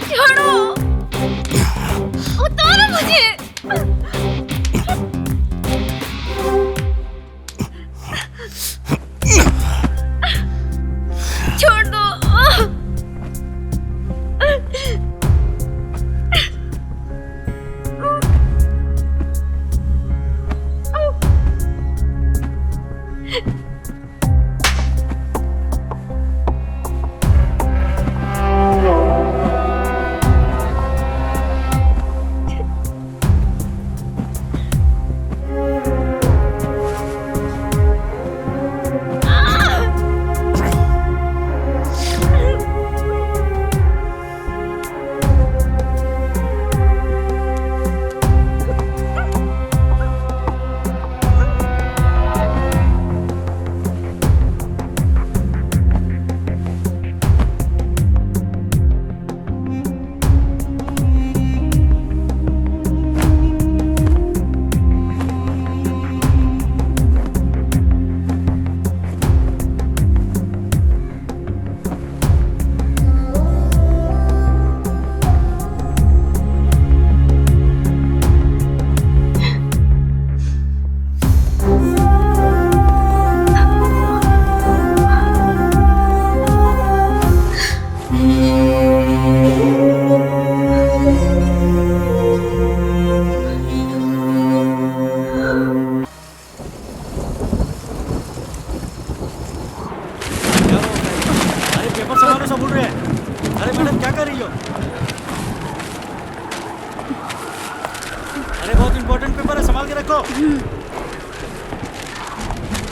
छोड़ो, उतारो मुझे। छोड़ दो।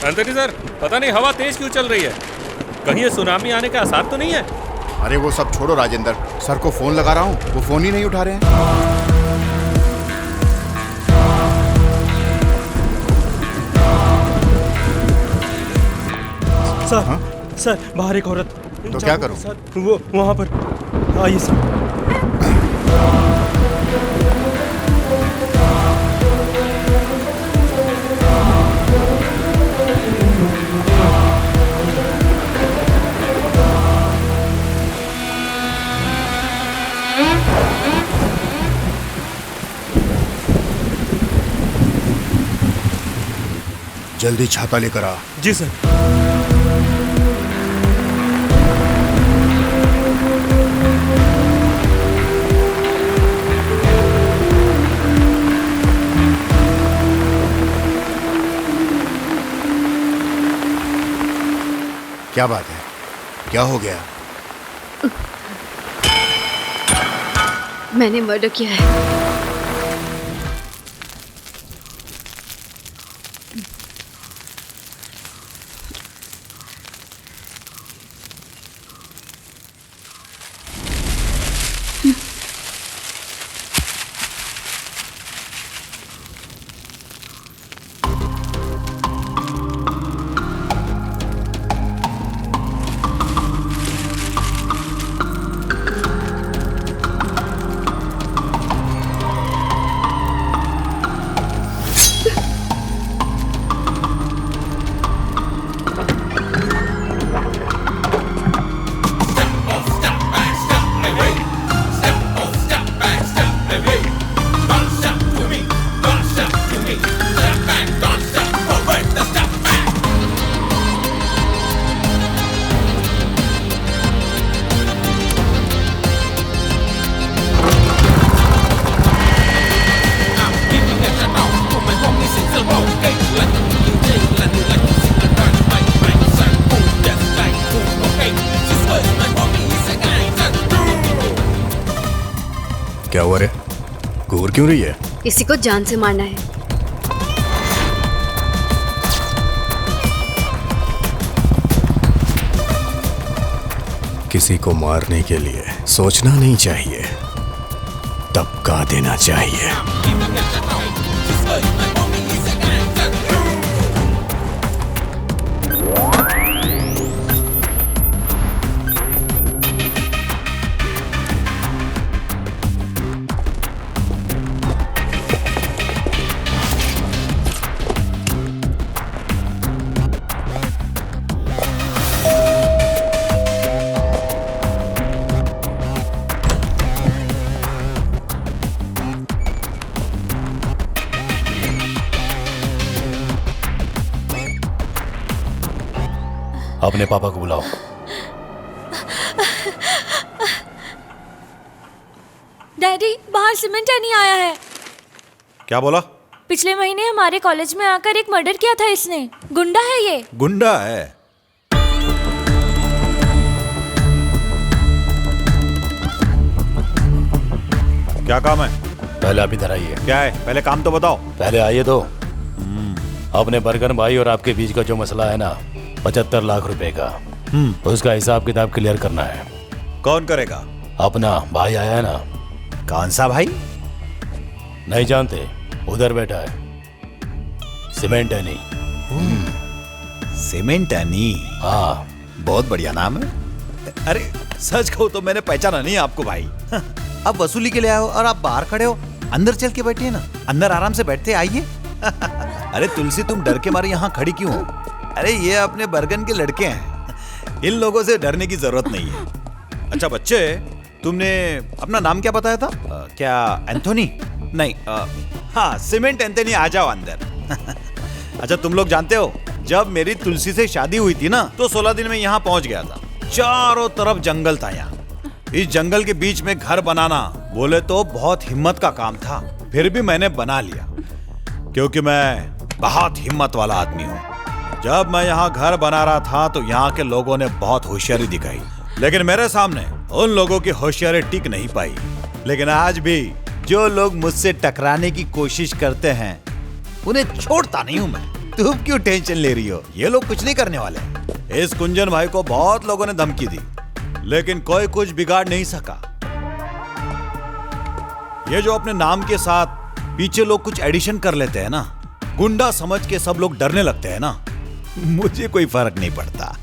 एंथनी सर, पता नहीं हवा तेज क्यों चल रही है। कहीं ये सुनामी आने का आसार तो नहीं है? अरे वो सब छोड़ो राजेंद्र, सर को फोन लगा रहा हूँ, वो फोन ही नहीं उठा रहे हैं। सर, हाँ? सर बाहर एक औरत। तो क्या करूं? सर वो वहाँ पर आइए सर। जल्दी छाता लेकर आ। जी सर। क्या बात है? क्या हो गया? मैंने मर्डर किया है। क्या हुआ रे? घूर क्यों रही है? किसी को जान से मारना है। किसी को मारने के लिए सोचना नहीं चाहिए, दबका देना चाहिए। अपने पापा को बुलाओ। डैडी, बाहर सीमेंट नहीं आया है। क्या बोला? पिछले महीने हमारे कॉलेज में आकर एक मर्डर किया था इसने। गुंडा है ये। गुंडा है? क्या काम है? पहले आप इधर आइए। क्या है? पहले काम तो बताओ। पहले आइए तो। अपने बर्गन भाई और आपके बीच का जो मसला है ना, 75 लाख रुपए का, उसका हिसाब किताब क्लियर करना है। कौन करेगा? अपना भाई आया है ना। कौन सा भाई? नहीं जानते? उधर बैठा है, सीमेंट है नहीं। Cement any? हाँ, बहुत बढ़िया नाम है। अरे सच कहूं तो मैंने पहचाना नहीं आपको भाई। अब वसूली के लिए आए हो और आप बाहर खड़े हो। अंदर चल के बैठिए ना, अंदर आराम से बैठते आइए। अरे तुलसी, तुम डर के मारे यहाँ खड़ी क्यों हो? अरे ये अपने बर्गन के लड़के हैं, इन लोगों से डरने की जरूरत नहीं है। अच्छा बच्चे, तुमने अपना नाम क्या बताया था? क्या एंथोनी? नहीं, हाँ सीमेंट एंथोनी, आ जाओ अंदर। अच्छा तुम लोग जानते हो, जब मेरी तुलसी से शादी हुई थी ना, तो 16 दिन में यहाँ पहुंच गया था। चारों तरफ जंगल था। यहाँ इस जंगल के बीच में घर बनाना बोले तो बहुत हिम्मत का काम था, फिर भी मैंने बना लिया, क्योंकि मैं बहुत हिम्मत वाला आदमी हूँ। जब मैं यहाँ घर बना रहा था तो यहाँ के लोगों ने बहुत होशियारी दिखाई, लेकिन मेरे सामने उन लोगों की होशियारी टिक नहीं पाई। लेकिन आज भी जो लोग मुझसे टकराने की कोशिश करते हैं, उन्हें छोड़ता नहीं हूं मैं। तुम क्यों टेंशन ले रही हो? ये लोग कुछ नहीं करने वाले। इस कुंजन भाई को बहुत लोगों ने धमकी दी, लेकिन कोई कुछ बिगाड़ नहीं सका। ये जो अपने नाम के साथ पीछे लोग कुछ एडिशन कर लेते हैं ना, गुंडा समझ के सब लोग डरने लगते हैं ना, मुझे कोई फर्क नहीं पड़ता।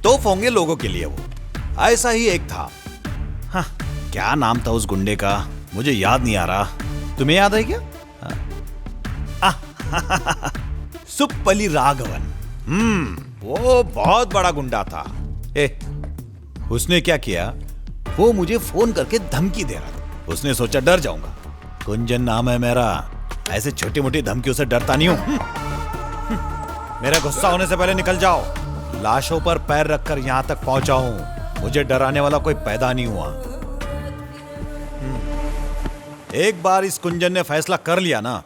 तो होंगे लोगों के लिए वो। ऐसा ही एक था। हाँ, क्या नाम था उस गुंडे का, मुझे याद नहीं आ रहा। तुम्हें याद है क्या? सुप्पली राघवन। वो बहुत बड़ा गुंडा था। उसने क्या किया, वो मुझे फोन करके धमकी दे रहा था। उसने सोचा डर जाऊंगा, कुंजन नाम है मेरा, ऐसे छोटी मोटी धमकियों से डरता नहीं हूं। मेरा गुस्सा होने से पहले निकल जाओ। लाशों पर पैर रखकर यहां तक पहुंचा हूं, मुझे डराने वाला कोई पैदा नहीं हुआ। एक बार इस कुंजन ने फैसला कर लिया ना,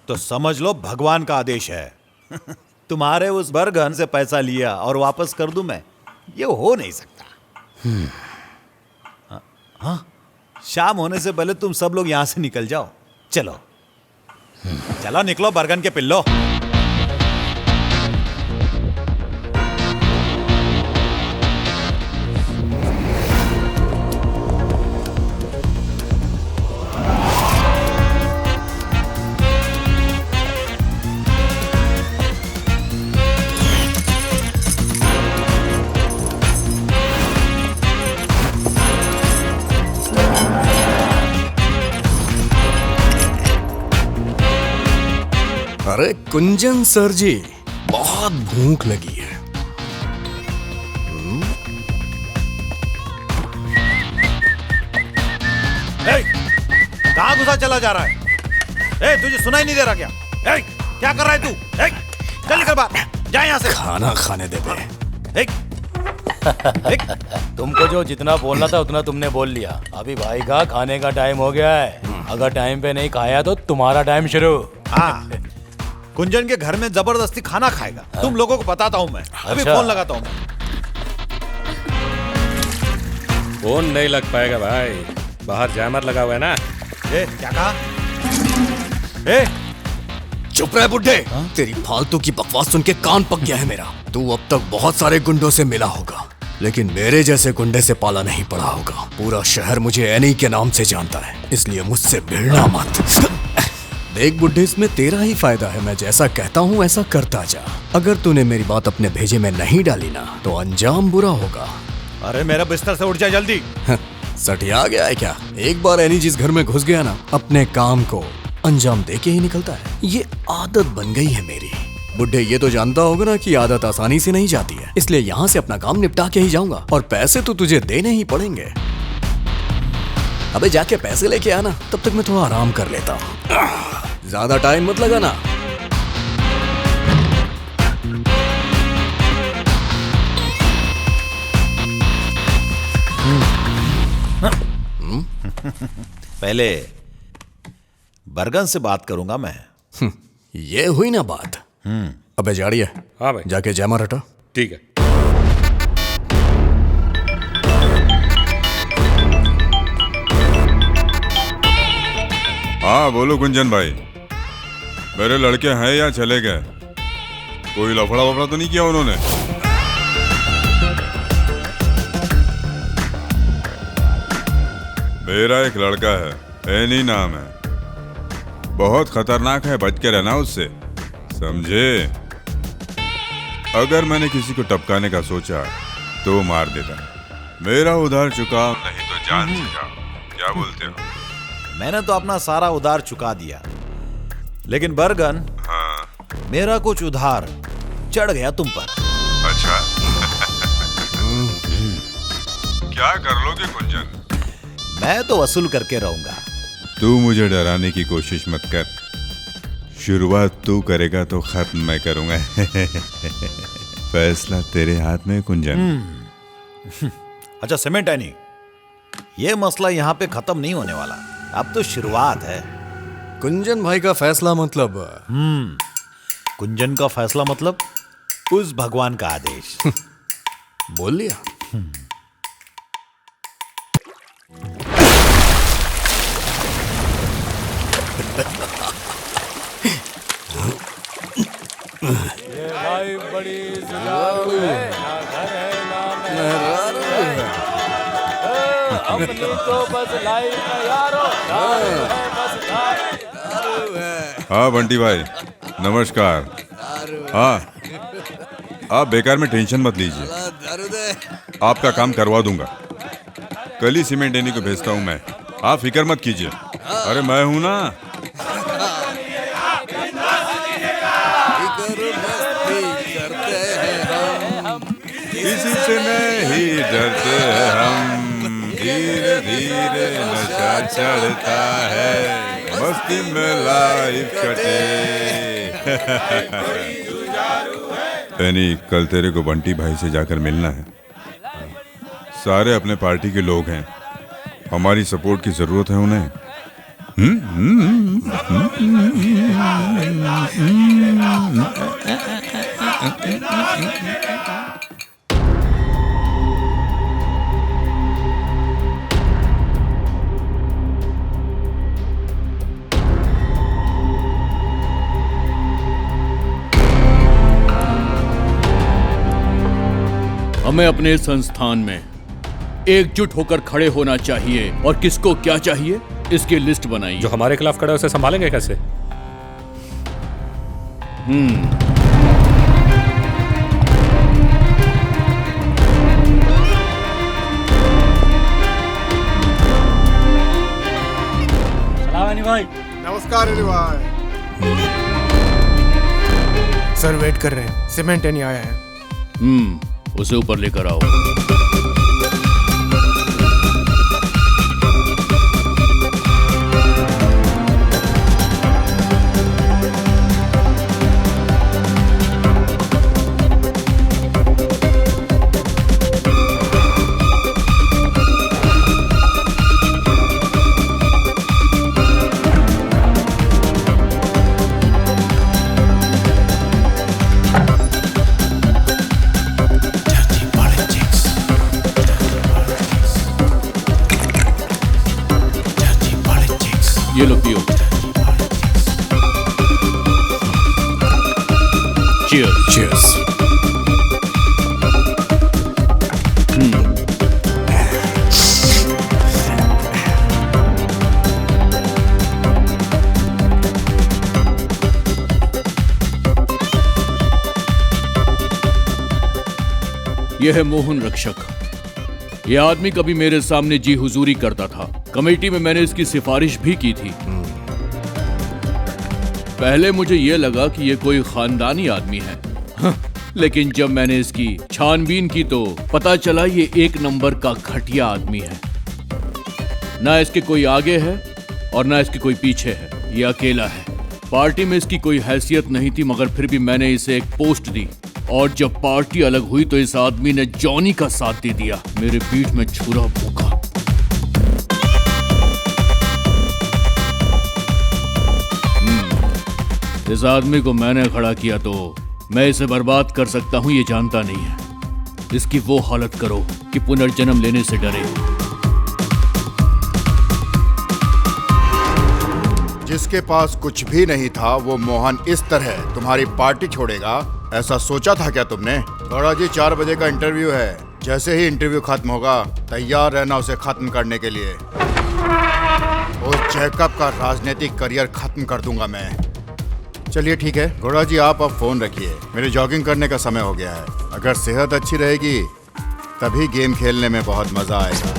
तो समझ लो भगवान का आदेश है। तुम्हारे उस बर्गन से पैसा लिया और वापस कर दूं मैं, ये हो नहीं सकता। हाँ, शाम होने से पहले तुम सब लोग यहां से निकल जाओ। चलो चलो निकलो बर्गन के पिल्लो। अरे कुंजन सर जी, बहुत भूख लगी है। कहां घुसा चला जा रहा है? तुझे सुनाई नहीं दे रहा क्या? क्या कर रहा है तू? चल निकल बाहर, जा यहां से। खाना खाने दे बे। तुमको जो जितना बोलना था उतना तुमने बोल लिया। अभी भाई का खाने का टाइम हो गया है। अगर टाइम पे नहीं खाया तो तुम्हारा टाइम शुरू। हाँ, कुंजन के घर में जबरदस्ती खाना खाएगा। तुम लोगों को बताता हूं मैं। अभी फोन लगाता हूं मैं। फोन नहीं लग पाएगा भाई, बाहर जैमर लगा हुआ है ना। क्या कहा? चुप रहे बुड्ढे। तेरी फालतू की बकवास सुन के कान पक गया है मेरा। तू अब तक बहुत सारे गुंडों से मिला होगा, लेकिन मेरे जैसे गुंडे से पाला नहीं पड़ा होगा। पूरा शहर मुझे एनी के नाम से जानता है, इसलिए मुझसे भिड़ना मत। देख बुड्ढे, इसमें तेरा ही फायदा है। मैं जैसा कहता हूँ ऐसा करता जा। अगर तूने मेरी बात अपने भेजे में नहीं डाली ना, तो अंजाम बुरा होगा। अरे मेरा बिस्तर से उठ जा जल्दी। सटिया गया है क्या? एक बार एनी जिस घर में घुस गया ना, अपने काम को अंजाम दे के ही निकलता है। ये आदत बन गई है मेरी। बुड्ढे, ये तो जानता होगा ना कि आदत आसानी से नहीं जाती है, इसलिए यहाँ से अपना काम निपटा के ही जाऊंगा। और पैसे तो तुझे देने ही पड़ेंगे। अबे जाके पैसे लेके आना, तब तक मैं थोड़ा आराम कर लेता हूँ। ज्यादा टाइम मत लगाना। पहले बरगन से बात करूंगा मैं। ये हुई ना बात। अबे जाड़िए, हाँ भाई। जाके जयमार हटा। ठीक है। हाँ बोलो गुंजन भाई, मेरे लड़के हैं या चले गए? कोई लफड़ा वफड़ा तो नहीं किया उन्होंने? मेरा एक लड़का है, एनी नाम है, बहुत खतरनाक है, बच के रहना उससे, समझे? अगर मैंने किसी को टपकाने का सोचा तो मार देता। मेरा उधार चुकाओ नहीं तो जान से जाओ। क्या बोलते हो? मैंने तो अपना सारा उधार चुका दिया, लेकिन बरगन, हाँ। मेरा कुछ उधार चढ़ गया तुम पर। अच्छा। क्या कर लोगे गुंजन? मैं तो वसूल करके रहूंगा। तू मुझे डराने की कोशिश मत कर, शुरुआत तू करेगा तो खत्म मैं करूंगा। फैसला तेरे हाथ में कुंजन। अच्छा सीमेंट एनी, ये मसला यहाँ पे खत्म नहीं होने वाला, अब तो शुरुआत है। कुंजन भाई का फैसला मतलब? कुंजन का फैसला मतलब उस भगवान का आदेश। बोल लिया। भाई बड़ी जुगाड़ू है, ना घर है ना मेहरारू है। अपनी तो बस लाइफ है यारो, दारू है बस दारू है। हाँ बंटी भाई नमस्कार। हाँ आप बेकार में टेंशन मत लीजिए, आपका काम करवा दूंगा। कल ही सीमेंट देने को भेजता हूँ मैं, आप फिक्र मत कीजिए। अरे मैं हूं ना। किसी से नहीं डरते हैं हम, धीरे धीरे नशा चढ़ता है, मस्ती में लाइफ कटे। यानी कल तेरे को बंटी भाई से जाकर मिलना है। सारे अपने पार्टी के लोग हैं, हमारी सपोर्ट की जरूरत है उन्हें। हमें अपने संस्थान में एकजुट होकर खड़े होना चाहिए और किसको क्या चाहिए इसकी लिस्ट बनाइए। जो हमारे खिलाफ खड़ा है उसे संभालेंगे कैसे? भाई नमस्कार अली भाई। सर वेट कर रहे हैं, सीमेंट नहीं आया है। उसे ऊपर लेकर आओ। ये लो पियो। Cheers. Cheers. यह है मोहन रक्षक। यह आदमी कभी मेरे सामने जी हुजूरी करता था। कमेटी में मैंने इसकी सिफारिश भी की थी। पहले मुझे यह लगा कि यह कोई खानदानी आदमी है, लेकिन जब मैंने इसकी छानबीन की तो पता चला ये एक नंबर का घटिया आदमी है। ना इसके कोई आगे है और ना इसके कोई पीछे है, ये अकेला है। पार्टी में इसकी कोई हैसियत नहीं थी, मगर फिर भी मैंने इसे एक पोस्ट दी और जब पार्टी अलग हुई तो इस आदमी ने जॉनी का साथ दे दिया। मेरे पीठ में छुरा भूखा। इस आदमी को मैंने खड़ा किया तो मैं इसे बर्बाद कर सकता हूं, ये जानता नहीं है। इसकी वो हालत करो कि पुनर्जन्म लेने से डरे। जिसके पास कुछ भी नहीं था वो मोहन इस तरह तुम्हारी पार्टी छोड़ेगा, ऐसा सोचा था क्या तुमने? गौड़ा जी 4 बजे का इंटरव्यू है। जैसे ही इंटरव्यू खत्म होगा तैयार रहना उसे खत्म करने के लिए। उस जैकब का राजनीतिक करियर खत्म कर दूंगा मैं। चलिए ठीक है गौड़ा जी, आप अब फोन रखिए, मेरे जॉगिंग करने का समय हो गया है। अगर सेहत अच्छी रहेगी तभी गेम खेलने में बहुत मजा आएगा।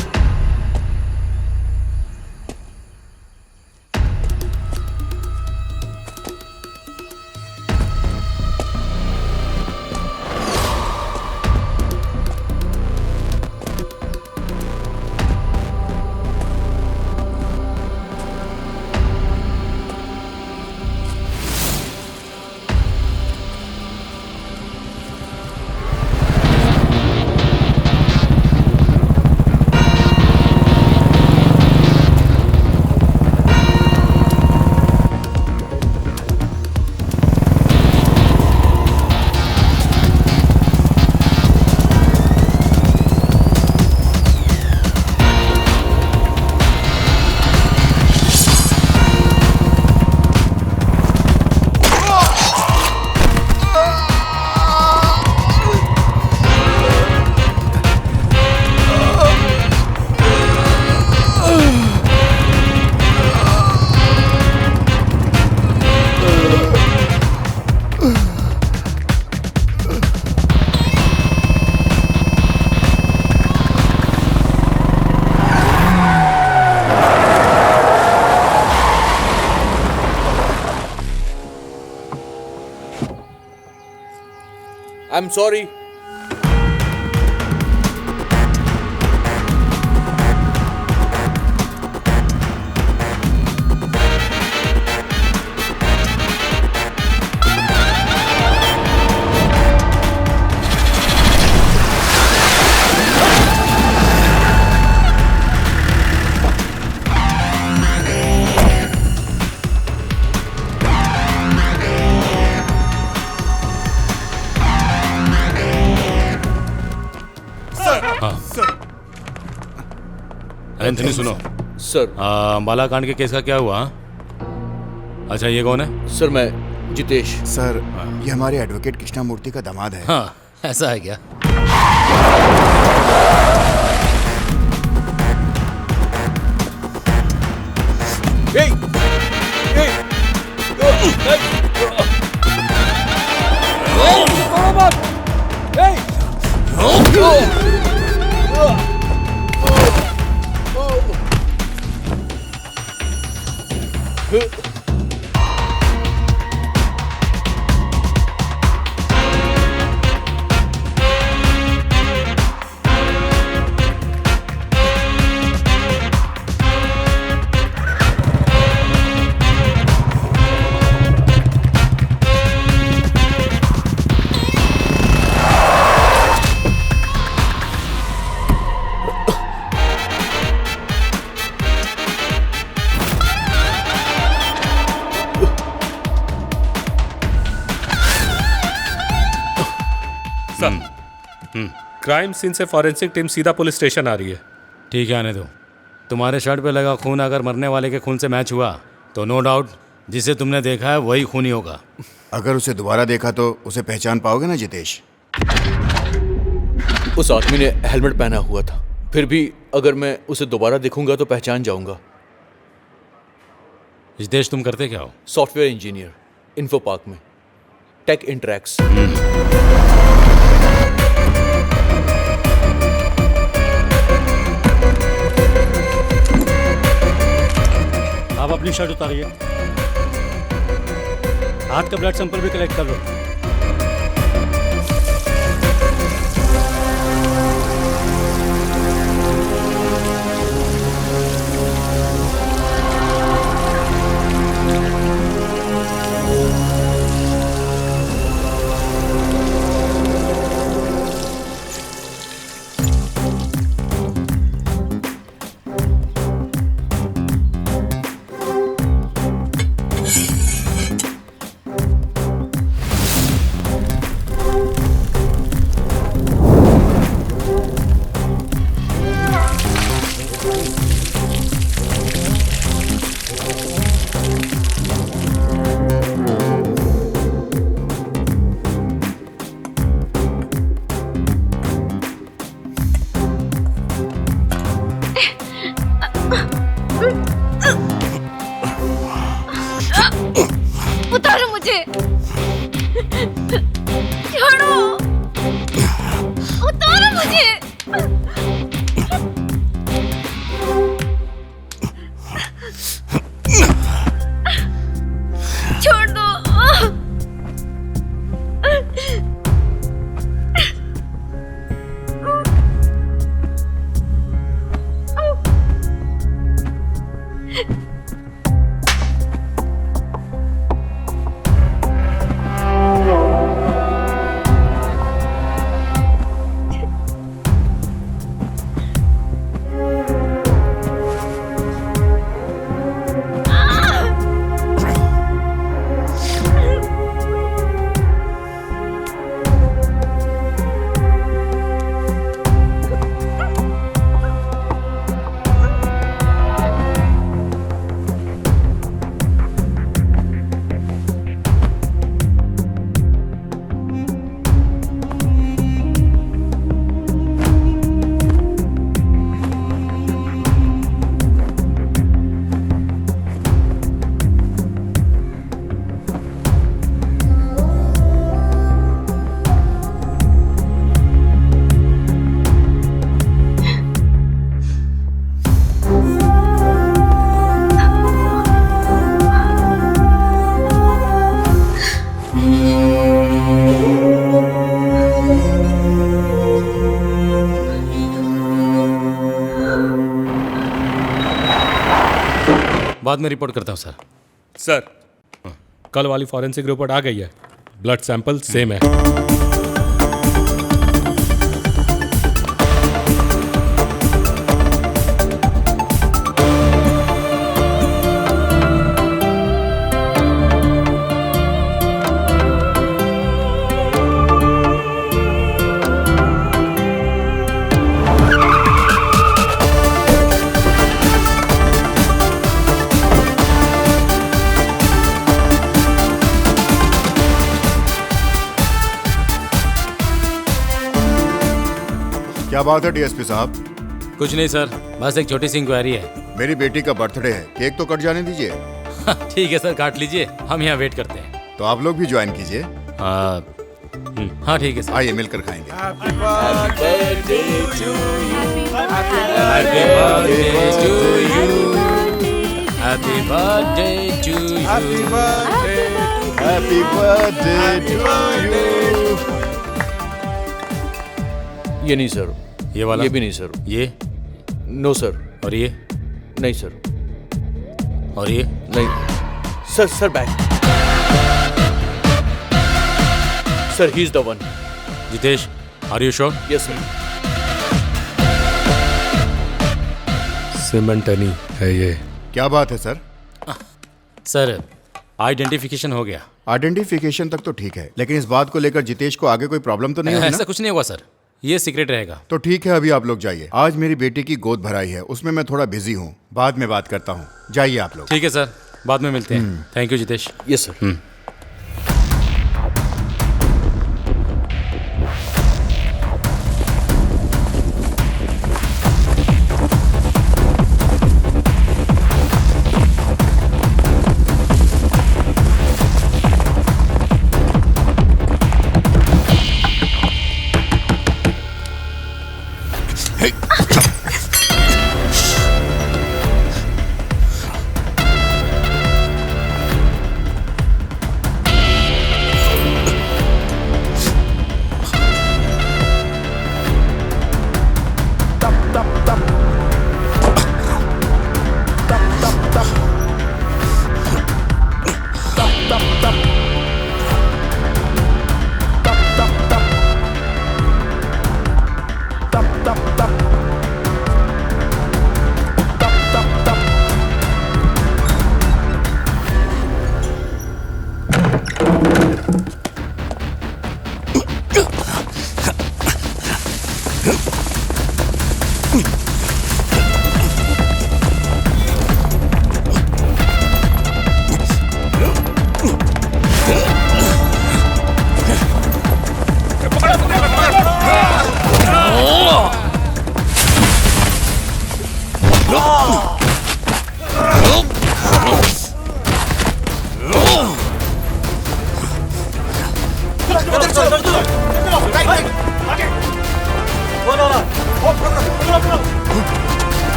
I'm sorry. एंथनी सुनो सर। अंबाला कांड के केस का क्या हुआ? अच्छा ये कौन है? सर मैं जितेश। सर ये हमारे एडवोकेट कृष्णामूर्ति का दामाद है। हाँ ऐसा है क्या? क्राइम सीन से फॉरेंसिक टीम सीधा पुलिस स्टेशन आ रही है। ठीक है आने दो। तुम्हारे शर्ट पे लगा खून अगर मरने वाले के खून से मैच हुआ तो नो डाउट जिसे तुमने देखा है वही खूनी होगा। अगर उसे दोबारा देखा तो उसे पहचान पाओगे ना जितेश? उस आदमी ने हेलमेट पहना हुआ था, फिर भी अगर मैं उसे दोबारा देखूंगा तो पहचान जाऊंगा। जितेश तुम करते क्या हो? सॉफ्टवेयर इंजीनियर, इन्फो पार्क में, टेक इंटरैक्स। आप अपनी शर्ट उतारिए, हाथ का ब्लड सैंपल भी कलेक्ट कर लो। बाद में रिपोर्ट करता हूँ सर। सर, कल वाली फॉरेंसिक रिपोर्ट आ गई है, ब्लड सैंपल सेम है। क्या बात है डीएसपी साहब? कुछ नहीं सर, बस एक छोटी सी इंक्वायरी है। मेरी बेटी का बर्थडे है, केक तो कट जाने दीजिए। ठीक है सर, काट लीजिए, हम यहाँ वेट करते हैं। तो आप लोग भी ज्वाइन कीजिए। हाँ ठीक है सर, आइए मिलकर खाएंगे। Happy birthday to you, happy birthday to you. ये नहीं सर, ये वाला, ये भी नहीं सर, ये नो सर, और ये नहीं सर, और ये नहीं sir. Sir back, sir he is the one. Jitesh, are you sure? Yes sir. सिमेंटनी है ये। क्या बात है सर? सर, आइडेंटिफिकेशन हो गया। आइडेंटिफिकेशन तक तो ठीक है, लेकिन इस बात को लेकर जितेश को आगे कोई प्रॉब्लम तो नहीं होगी ना? ऐसा कुछ नहीं हुआ सर, ये सीक्रेट रहेगा। तो ठीक है, अभी आप लोग जाइए। आज मेरी बेटी की गोद भराई है, उसमें मैं थोड़ा बिजी हूँ, बाद में बात करता हूँ। जाइए आप लोग। ठीक है सर, बाद में मिलते हैं। Thank you Jitesh. Yes sir.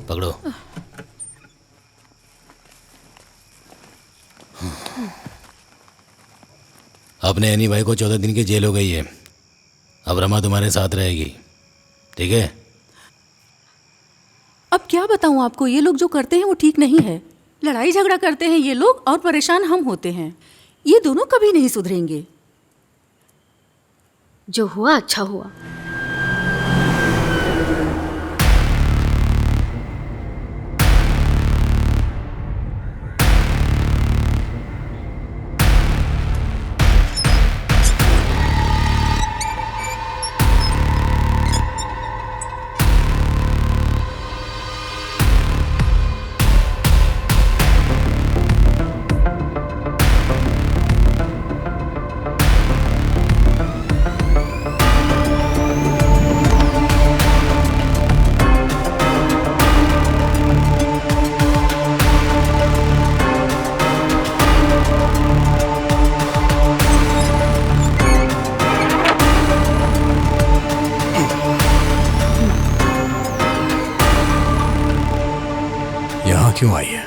पकड़ो। अपने एनी भाई को 14 दिन की जेल हो गई है। अब रमा तुम्हारे साथ रहेगी, ठीक है? अब क्या बताऊं आपको, ये लोग जो करते हैं वो ठीक नहीं है। लड़ाई झगड़ा करते हैं ये लोग और परेशान हम होते हैं। ये दोनों कभी नहीं सुधरेंगे। जो हुआ अच्छा हुआ। यहाँ क्यों आई है?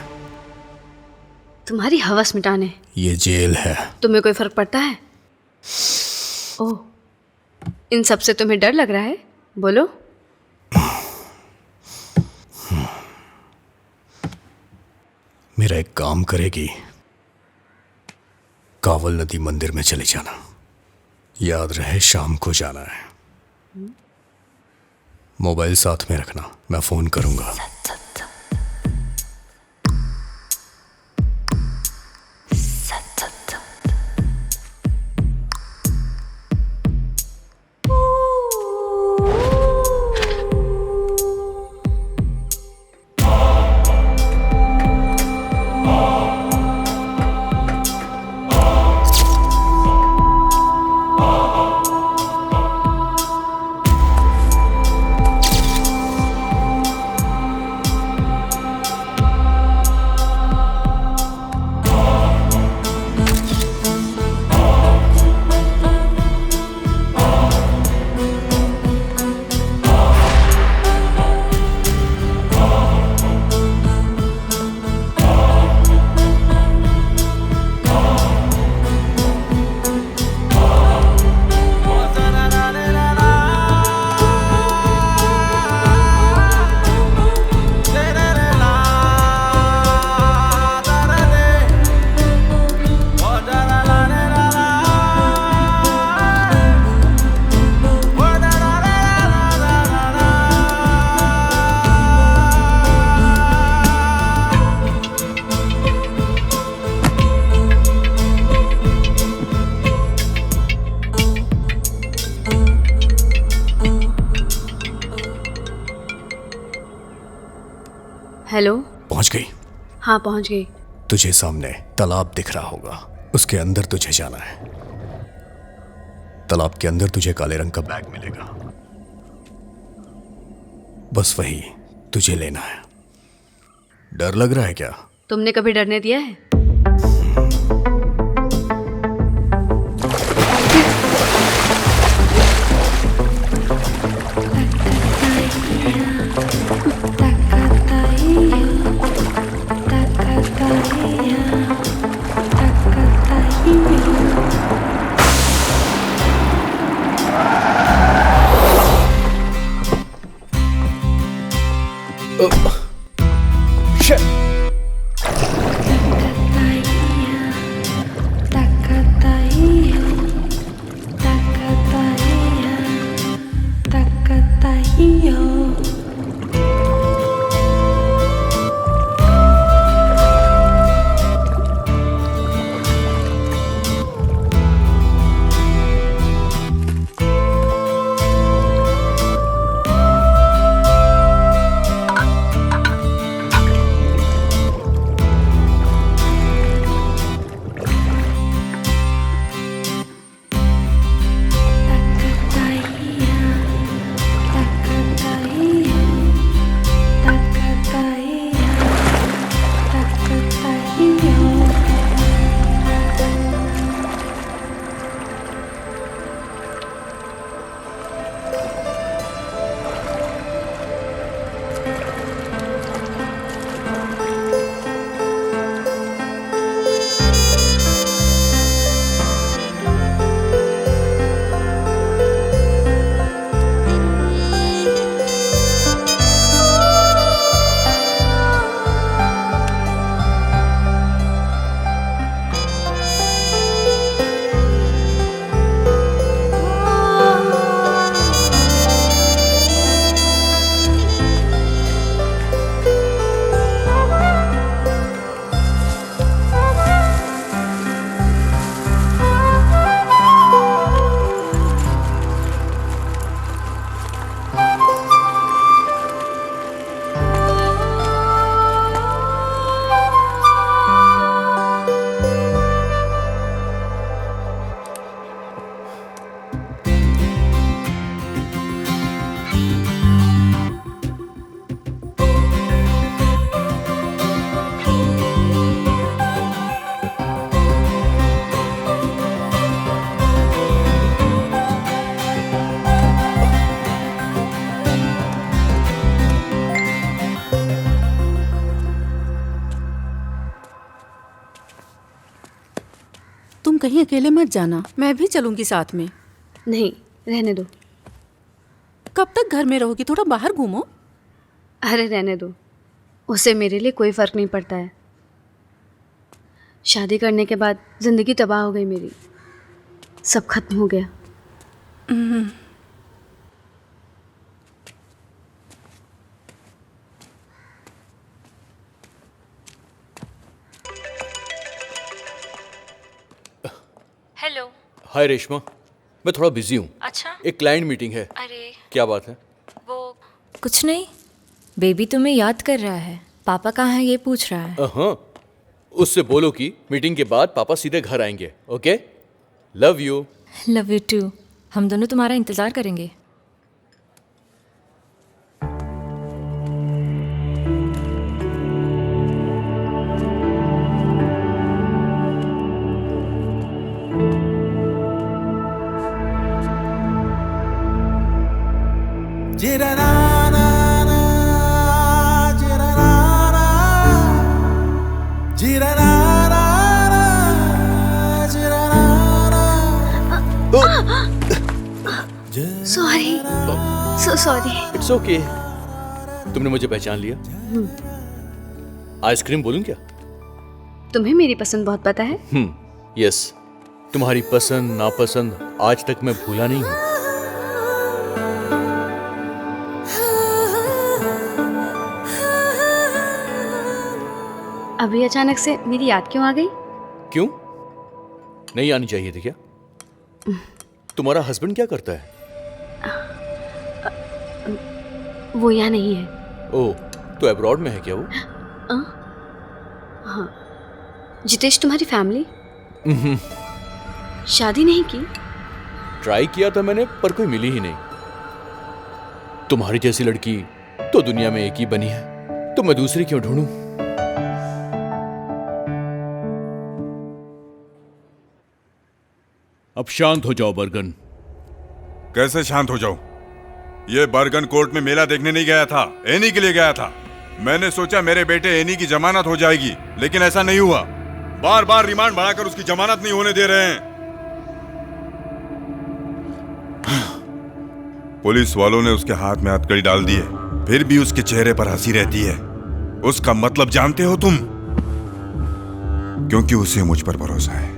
तुम्हारी हवस मिटाने। ये जेल है। तुम्हें कोई फर्क पड़ता है? ओह, इन सब से तुम्हें डर लग रहा है? बोलो। मेरा एक काम करेगी, कावल नदी मंदिर में चले जाना। याद रहे शाम को जाना है। मोबाइल साथ में रखना, मैं फोन करूंगा। हेलो। पहुंच गई? हाँ, पहुंच गई। तुझे सामने तालाब दिख रहा होगा, उसके अंदर तुझे जाना है। तालाब के अंदर तुझे काले रंग का बैग मिलेगा, बस वही तुझे लेना है। डर लग रहा है क्या? तुमने कभी डरने दिया है? कहीं अकेले मत जाना, मैं भी चलूंगी साथ में। नहीं, रहने दो। कब तक घर में रहोगी? थोड़ा बाहर घूमो। अरे रहने दो, उससे मेरे लिए कोई फ़र्क नहीं पड़ता है। शादी करने के बाद ज़िंदगी तबाह हो गई मेरी, सब खत्म हो गया। हेलो। हाय रेशमा, मैं थोड़ा बिजी हूँ। अच्छा। एक क्लाइंट मीटिंग है। अरे क्या बात है? वो कुछ नहीं, बेबी तुम्हें याद कर रहा है, पापा कहाँ है ये पूछ रहा है। हाँ, उससे बोलो कि मीटिंग के बाद पापा सीधे घर आएंगे। Okay, love you. Love you too. हम दोनों तुम्हारा इंतजार करेंगे। Sorry, so sorry. It's okay. तुमने मुझे पहचान लिया। आइसक्रीम बोलूं क्या? तुम्हें मेरी पसंद बहुत पता है। यस, तुम्हारी पसंद नापसंद आज तक मैं भूला नहीं हूँ। अभी अचानक से मेरी याद क्यों आ गई? क्यों? नहीं आनी चाहिए थी क्या? तुम्हारा हस्बैंड क्या करता है? वो यहाँ नहीं है। ओह, तो अब्रॉड में है क्या वो? हाँ। जितेश, तुम्हारी फैमिली शादी नहीं की? ट्राई किया था मैंने, पर कोई मिली ही नहीं। तुम्हारी जैसी लड़की तो दुनिया में एक ही बनी है, तो मैं दूसरी क्यों ढूंढूं? अब शांत हो जाओ बर्गन। कैसे शांत हो जाऊं? ये बर्गन कोर्ट में मेला देखने नहीं गया था, एनी के लिए गया था। मैंने सोचा मेरे बेटे एनी की जमानत हो जाएगी, लेकिन ऐसा नहीं हुआ। बार बार रिमांड बढ़ाकर उसकी जमानत नहीं होने दे रहे हैं। पुलिस वालों ने उसके हाथ में हथकड़ी डाल दी है, फिर भी उसके चेहरे पर हंसी रहती है। उसका मतलब जानते हो तुम? क्योंकि उसे मुझ पर भरोसा है।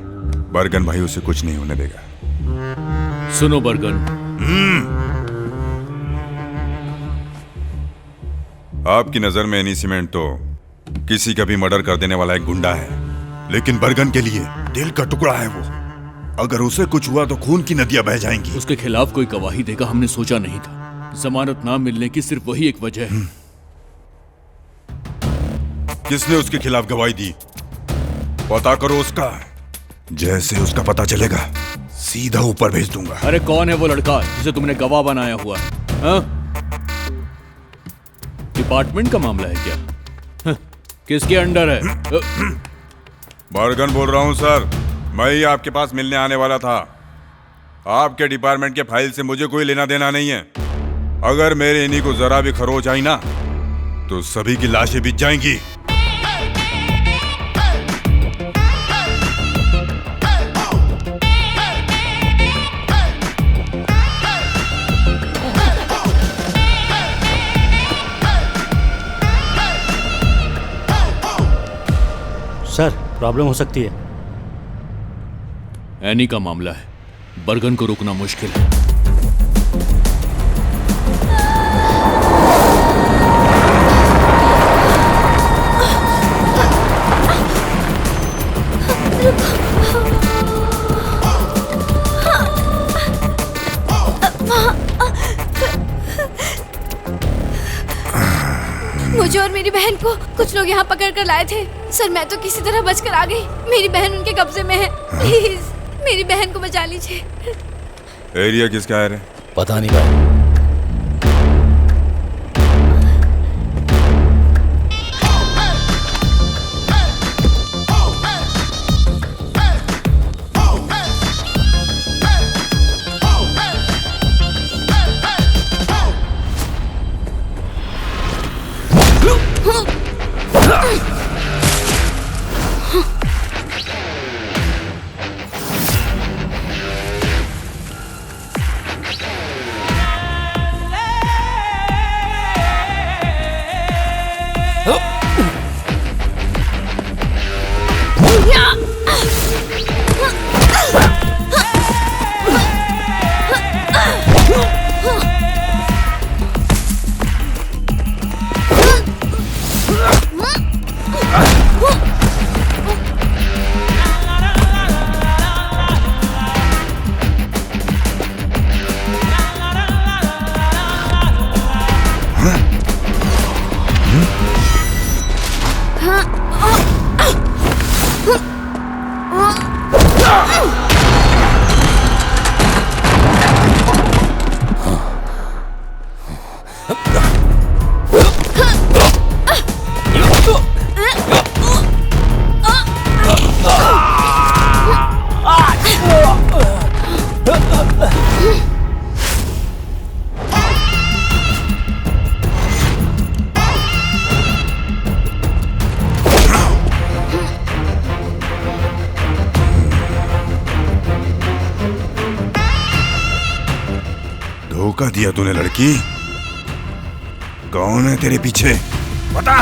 बर्गन भाई उसे कुछ नहीं होने देगा। सुनो बर्गन, आपकी नजर में एनी सीमेंट तो किसी का भी मर्डर कर देने वाला एक गुंडा है, लेकिन बर्गन के लिए दिल का टुकड़ा है वो। अगर उसे कुछ हुआ तो खून की नदियां बह जाएंगी। उसके खिलाफ कोई गवाही देगा हमने सोचा नहीं था। जमानत ना मिलने की सिर्फ वही एक वजह है। किसने उसके खिलाफ गवाही दी? पता करो उसका। जैसे उसका पता चलेगा सीधा ऊपर भेज दूंगा। अरे कौन है वो लड़का जिसे तुमने गवाह बनाया हुआ है? हाँ? डिपार्टमेंट का मामला है क्या? हाँ, किसके अंडर है? बर्गन बोल रहा हूं सर, मैं ही आपके पास मिलने आने वाला था। आपके डिपार्टमेंट के फाइल से मुझे कोई लेना देना नहीं है। अगर मेरे इन्हीं को जरा भी खरोच आई ना तो सभी की लाशें बिछ जाएंगी। सर, प्रॉब्लम हो सकती है। एनी का मामला है, बर्गन को रोकना मुश्किल है। मुझे और मेरी बहन को कुछ लोग यहाँ पकड़ कर लाए थे। सर, मैं तो किसी तरह बचकर आ गई। मेरी बहन उनके कब्जे में है। प्लीज मेरी बहन को बचा लीजिए। एरिया किसका है रे? पता नहीं भाई। धोखा दिया तूने लड़की। कौन है तेरे पीछे बता।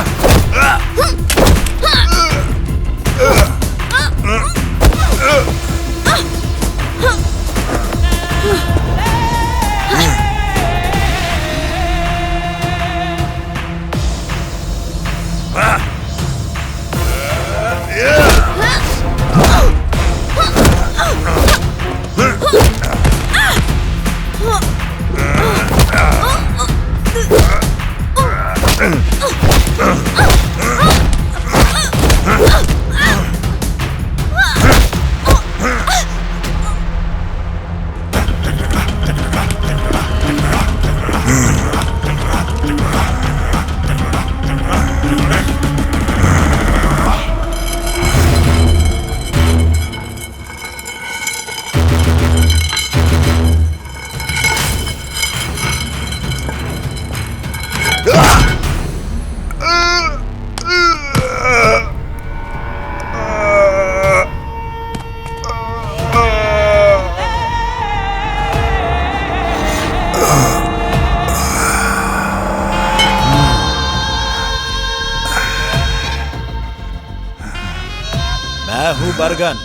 बरगन,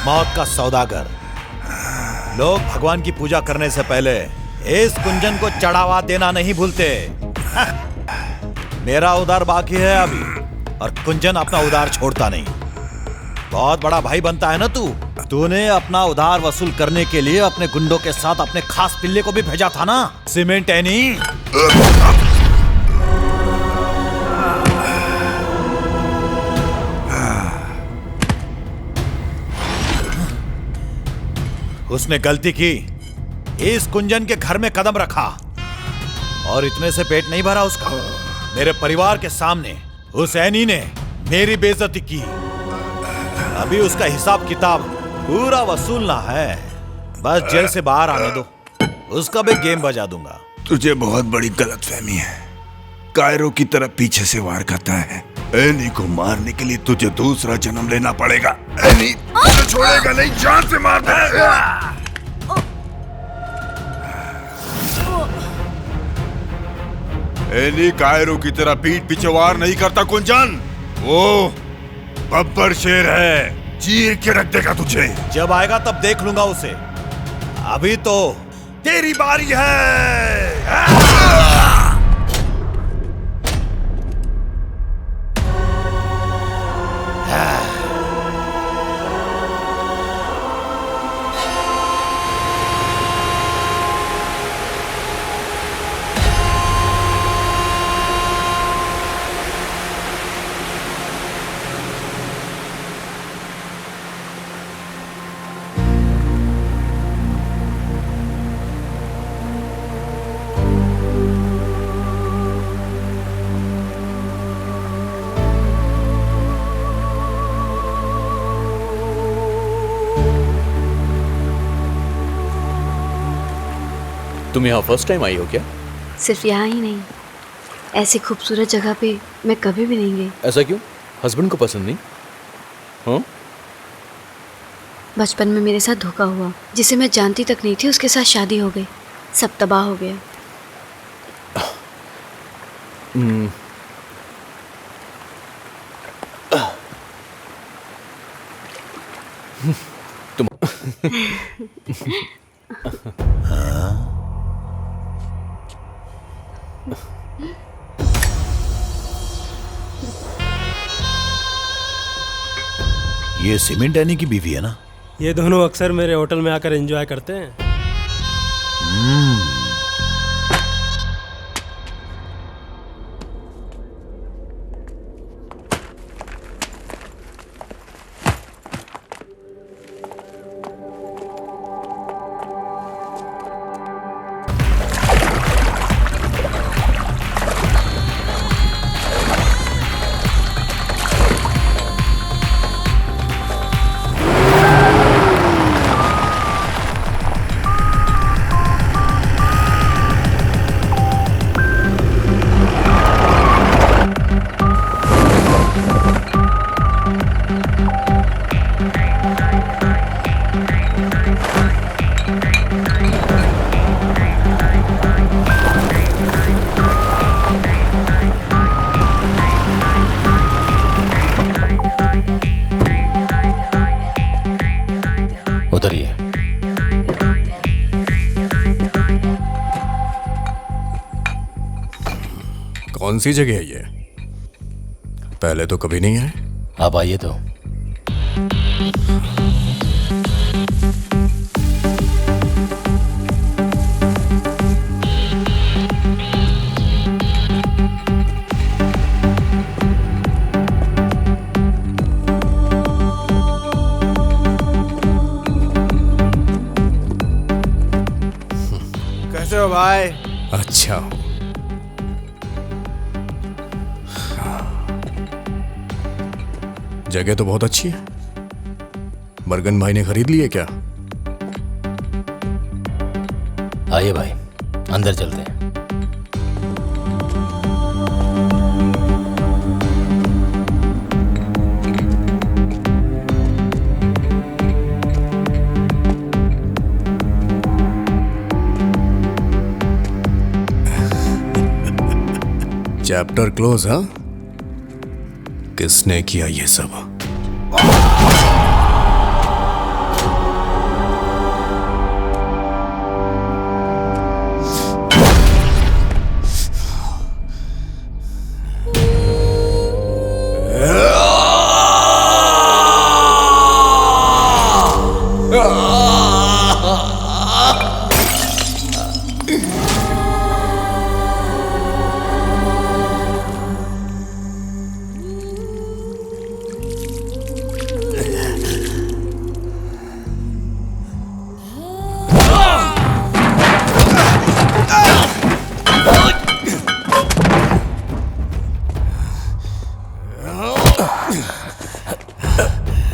मौत का सौदागर। लोग भगवान की पूजा करने से पहले इस कुंजन को चढ़ावा देना नहीं भूलते। मेरा उधार बाकी है अभी, और कुंजन अपना उधार छोड़ता नहीं। बहुत बड़ा भाई बनता है ना तू। तूने अपना उधार वसूल करने के लिए अपने गुंडों के साथ अपने खास पिल्ले को भी भेजा था ना, सीमेंट एनी। उसने गलती की, इस कुंजन के घर में कदम रखा, और इतने से पेट नहीं भरा उसका। मेरे परिवार के सामने उस एनी ने मेरी बेइज्जती की। अभी उसका हिसाब किताब पूरा वसूलना है। बस जेल से बाहर आने दो, उसका भी गेम बजा दूंगा। तुझे बहुत बड़ी गलतफहमी है। कायरो की तरफ पीछे से वार करता है। एनी को मारने के लिए तुझे दूसरा जन्म लेना पड़ेगा। एनी तुझे छोड़ेगा नहीं, जान से मार देगा। एनी कायरो की तरह पीठ पीछे वार नहीं करता कुंजन। वो बब्बर शेर है, चीर के रख देगा तुझे। जब आएगा तब देख लूंगा उसे। अभी तो तेरी बारी है। तुम यहाँ फर्स्ट टाइम आई हो क्या? सिर्फ यहाँ ही नहीं, ऐसी खूबसूरत जगह पे मैं कभी भी नहीं गई। ऐसा क्यों? हस्बैंड को पसंद नहीं? हाँ? बचपन में मेरे साथ धोखा हुआ, जिसे मैं जानती तक नहीं थी, उसके साथ शादी हो गई। सब तबाह हो गया। तुम ये सीमेंट एनी की बीवी है ना? ये दोनों अक्सर मेरे होटल में आकर एंजॉय करते हैं। उतरिए। कौन सी जगह है ये? पहले तो कभी नहीं आए। आप आइए तो। कैसे हो भाई? अच्छा हूं। जगह तो बहुत अच्छी है। बर्गन भाई ने खरीद ली है क्या? आइए भाई, अंदर चलते हैं। चैप्टर क्लोज, हाँ? किसने किया ये सब?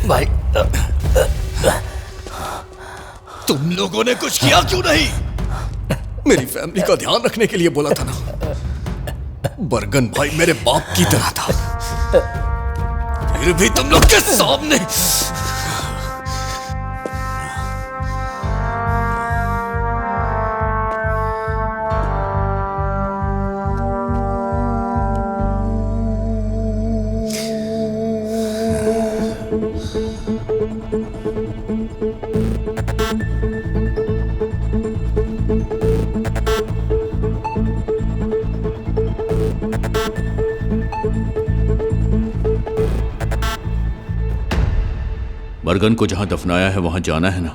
भाई, तुम लोगों ने कुछ किया क्यों नहीं? मेरी फैमिली का ध्यान रखने के लिए बोला था ना। बर्गन भाई मेरे बाप की तरह था, फिर भी तुम लोग के सामने। बर्गन को जहां दफनाया है वहां जाना है ना।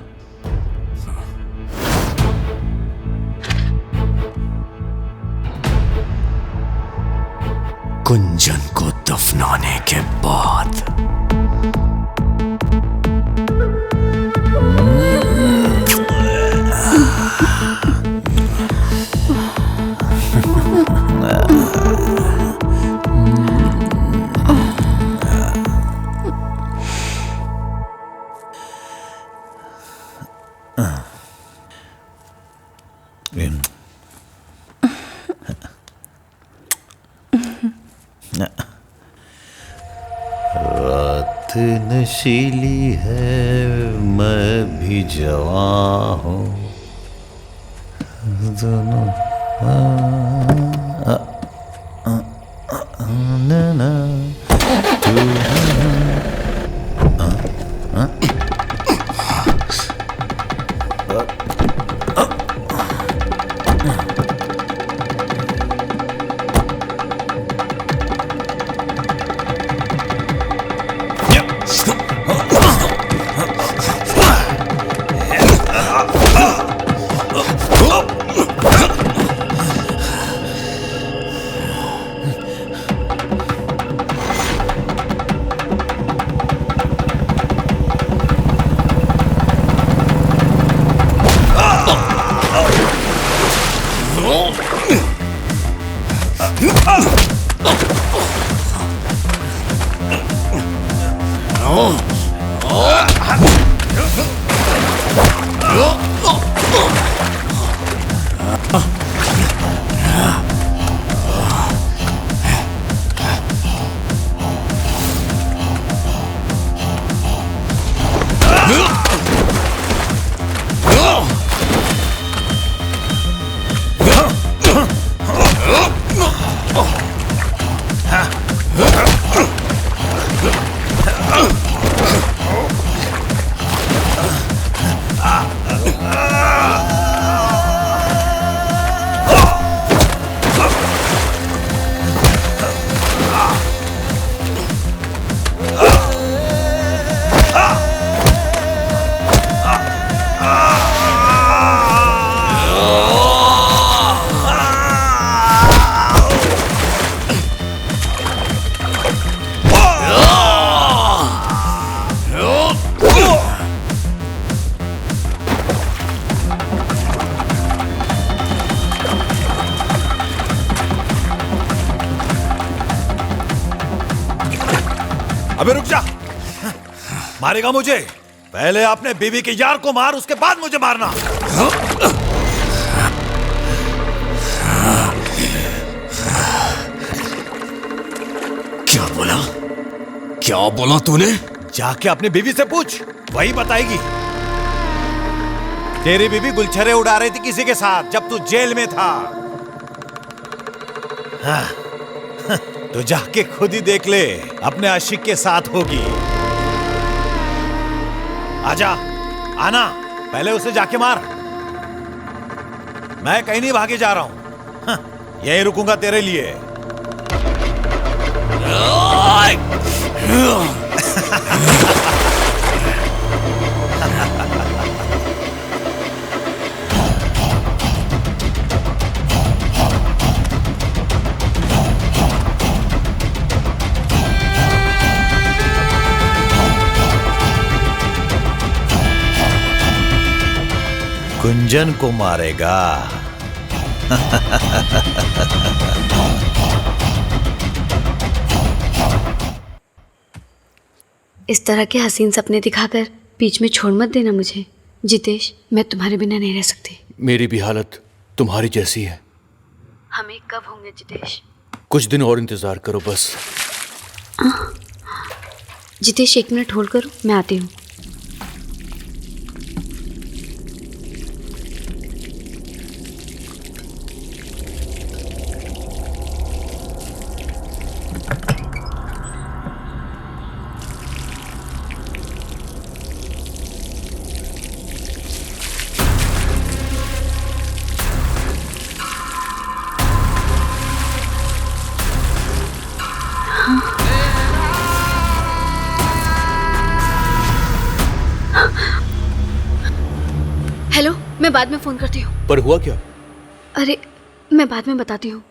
कुंजन को दफनाने के बाद रात नशीली है, मैं भी जवां हूँ, दोनों ना, तू अबे रुक जा, मारेगा मुझे? पहले अपने बीवी के यार को मार, उसके बाद मुझे मारना। क्या बोला? क्या बोला तूने? जाके अपनी बीवी से पूछ, वही बताएगी। तेरी बीवी गुलछरे उड़ा रही थी किसी के साथ जब तू जेल में था। हाँ, तो जाके खुद ही देख ले, अपने आशिक के साथ होगी। आजा, आना, पहले उसे जाके मार। मैं कहीं नहीं भागे जा रहा हूं, हाँ, यहीं रुकूंगा तेरे लिए। गुंजन को मारेगा। इस तरह के हसीन सपने दिखाकर बीच में छोड़ मत देना मुझे जितेश। मैं तुम्हारे बिना नहीं रह सकती। मेरी भी हालत तुम्हारी जैसी है। हम एक कब होंगे जितेश? कुछ दिन और इंतजार करो बस। जितेश 1 मिनट होल्ड करो, मैं आती हूँ। हेलो, मैं बाद में फोन करती हूँ। पर हुआ क्या? अरे मैं बाद में बताती हूँ।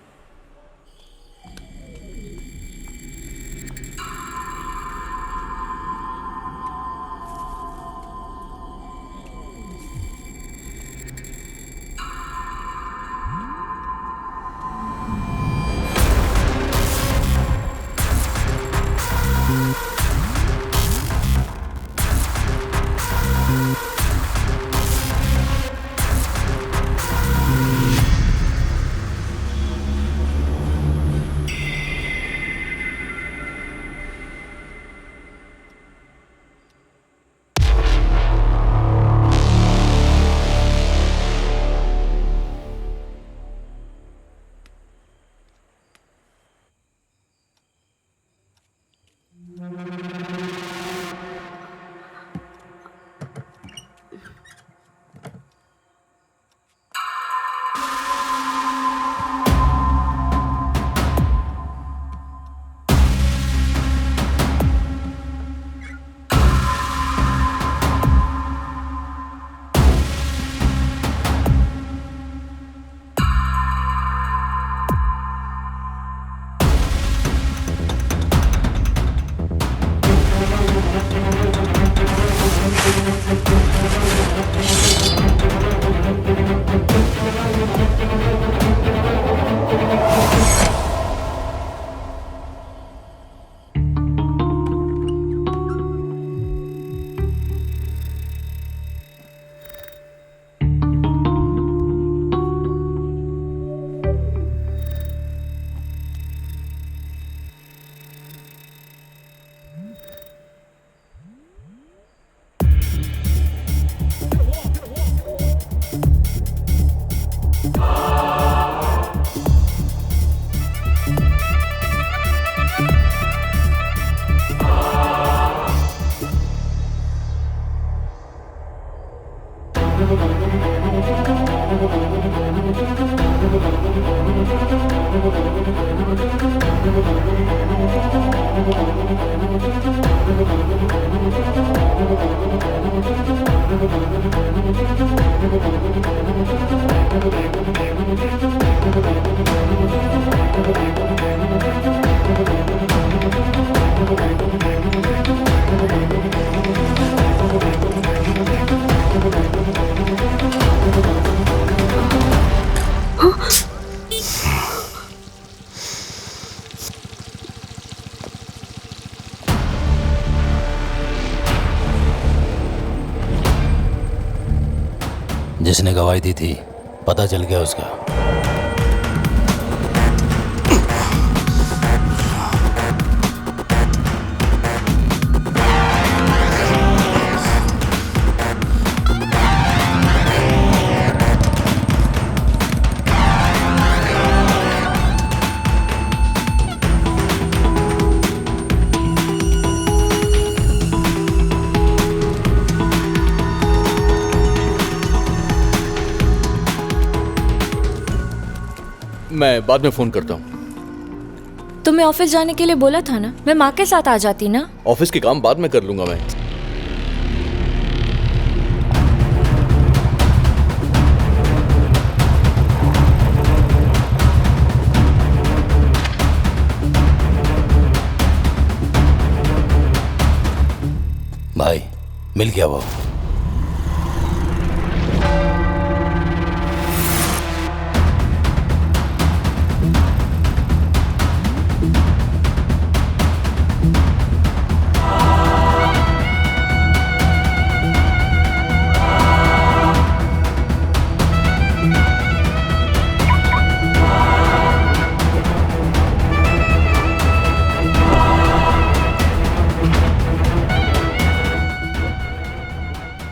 जिसने गवाही दी थी पता चल गया उसका। मैं बाद में फोन करता हूँ। तुम्हें ऑफिस जाने के लिए बोला था ना, मैं माँ के साथ आ जाती ना। ऑफिस के काम बाद में कर लूंगा मैं। भाई मिल गया वो।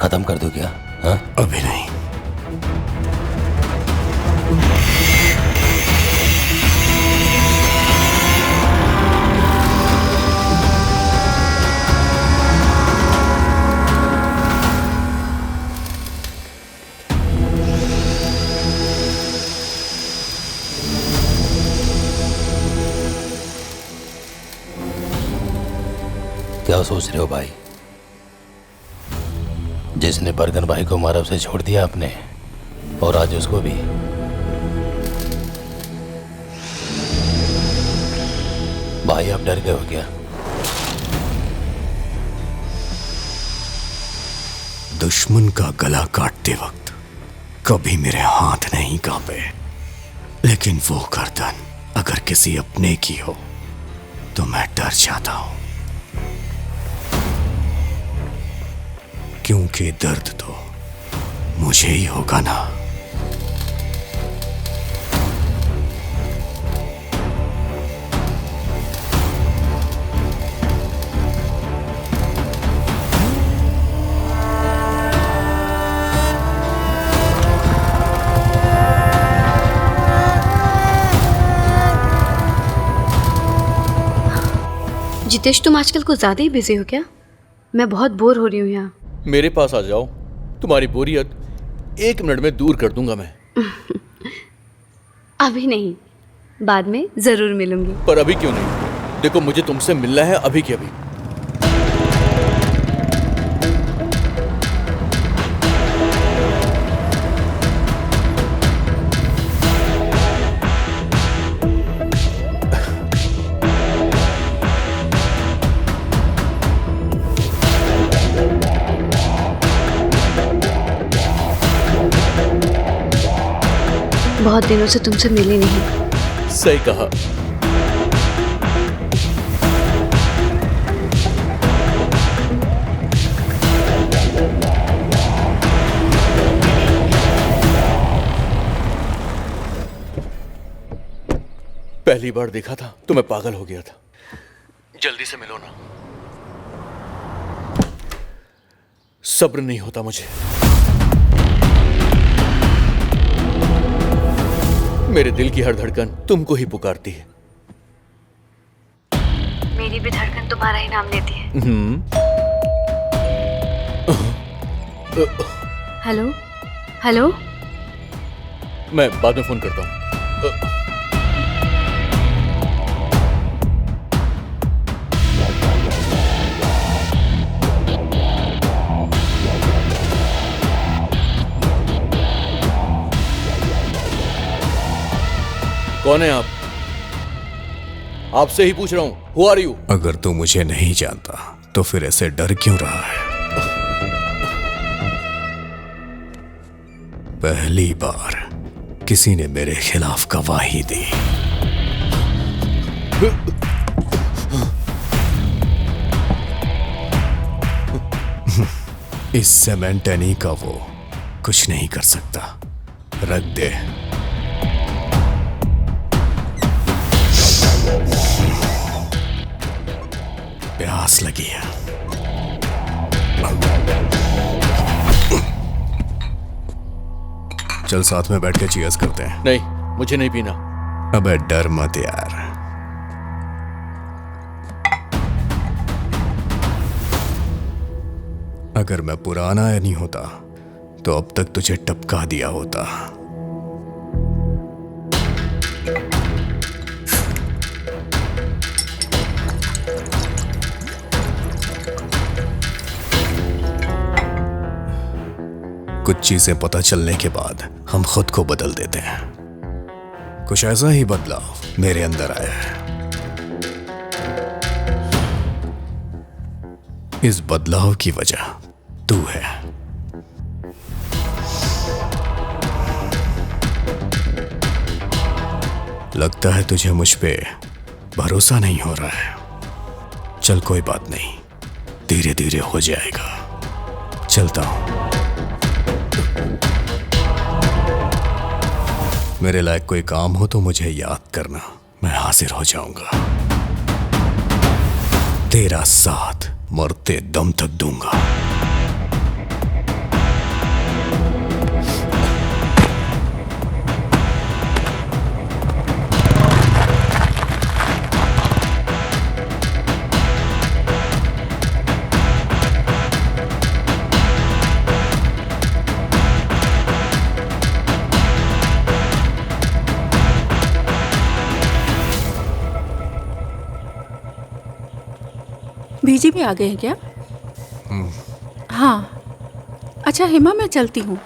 खत्म कर दो क्या? हाँ? अभी नहीं। क्या सोच रहे हो भाई? जिसने बर्गन भाई को मारा उसे छोड़ दिया आपने, और आज उसको भी। भाई आप डर गए हो क्या? दुश्मन का गला काटते वक्त कभी मेरे हाथ नहीं कांपे, लेकिन वो गर्दन अगर किसी अपने की हो तो मैं डर जाता हूं, क्योंकि दर्द तो मुझे ही होगा ना। जितेश, तुम आजकल कुछ ज्यादा ही बिजी हो क्या? मैं बहुत बोर हो रही हूँ यहाँ। मेरे पास आ जाओ, तुम्हारी बोरियत 1 मिनट में दूर कर दूंगा मैं। अभी नहीं, बाद में जरूर मिलूंगी। पर अभी क्यों नहीं? देखो मुझे तुमसे मिलना है अभी के अभी। बहुत दिनों से तुमसे मिली नहीं। सही कहा। पहली बार देखा था तो मैं पागल हो गया था। जल्दी से मिलो ना। सब्र नहीं होता मुझे। मेरे दिल की हर धड़कन तुमको ही पुकारती है। मेरी भी धड़कन तुम्हारा ही नाम लेती है। हेलो हेलो, मैं बाद में फोन करता हूँ। कौन है आप? आपसे ही पूछ रहा हूं। Who are you? अगर तू मुझे नहीं जानता तो फिर ऐसे डर क्यों रहा है? पहली बार किसी ने मेरे खिलाफ गवाही दी। इस सेमेंटेनी का वो कुछ नहीं कर सकता। रख दे। प्यास लगी है। चल साथ में बैठ के चीयर्स करते हैं। नहीं, मुझे नहीं पीना। अबे डर मत यार। अगर मैं पुराना नहीं होता तो अब तक तुझे टपका दिया होता। कुछ चीजें पता चलने के बाद हम खुद को बदल देते हैं। कुछ ऐसा ही बदलाव मेरे अंदर आया है। इस बदलाव की वजह तू है। लगता है तुझे मुझ पे भरोसा नहीं हो रहा है। चल कोई बात नहीं, धीरे धीरे हो जाएगा। चलता हूं। मेरे लायक कोई काम हो तो मुझे याद करना, मैं हाजिर हो जाऊंगा। तेरा साथ मरते दम तक दूंगा। बीजी भी आ गए हैं क्या? हाँ। अच्छा हेमा, मैं चलती हूँ।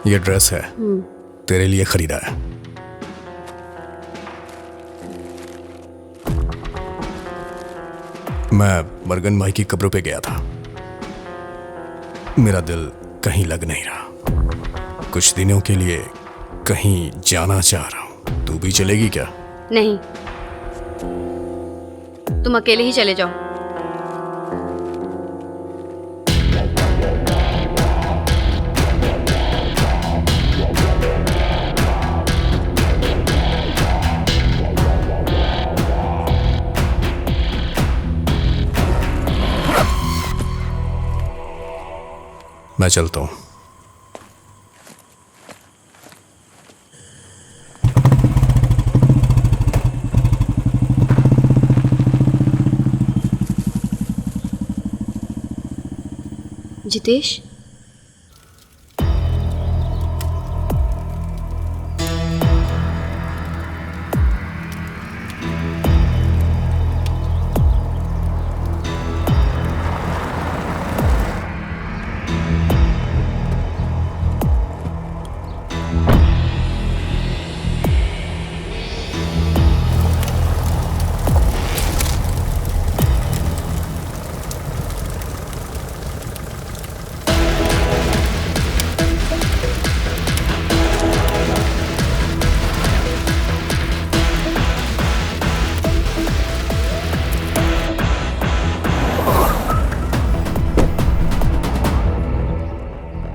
ये ड्रेस है, तेरे लिए खरीदा है। मैं मरगन भाई की कब्रों पे गया था। मेरा दिल कहीं लग नहीं रहा। कुछ दिनों के लिए कहीं जाना चाह रहा हूं। तू भी चलेगी क्या? नहीं, तुम अकेले ही चले जाओ। मैं चलता हूं। जितेश,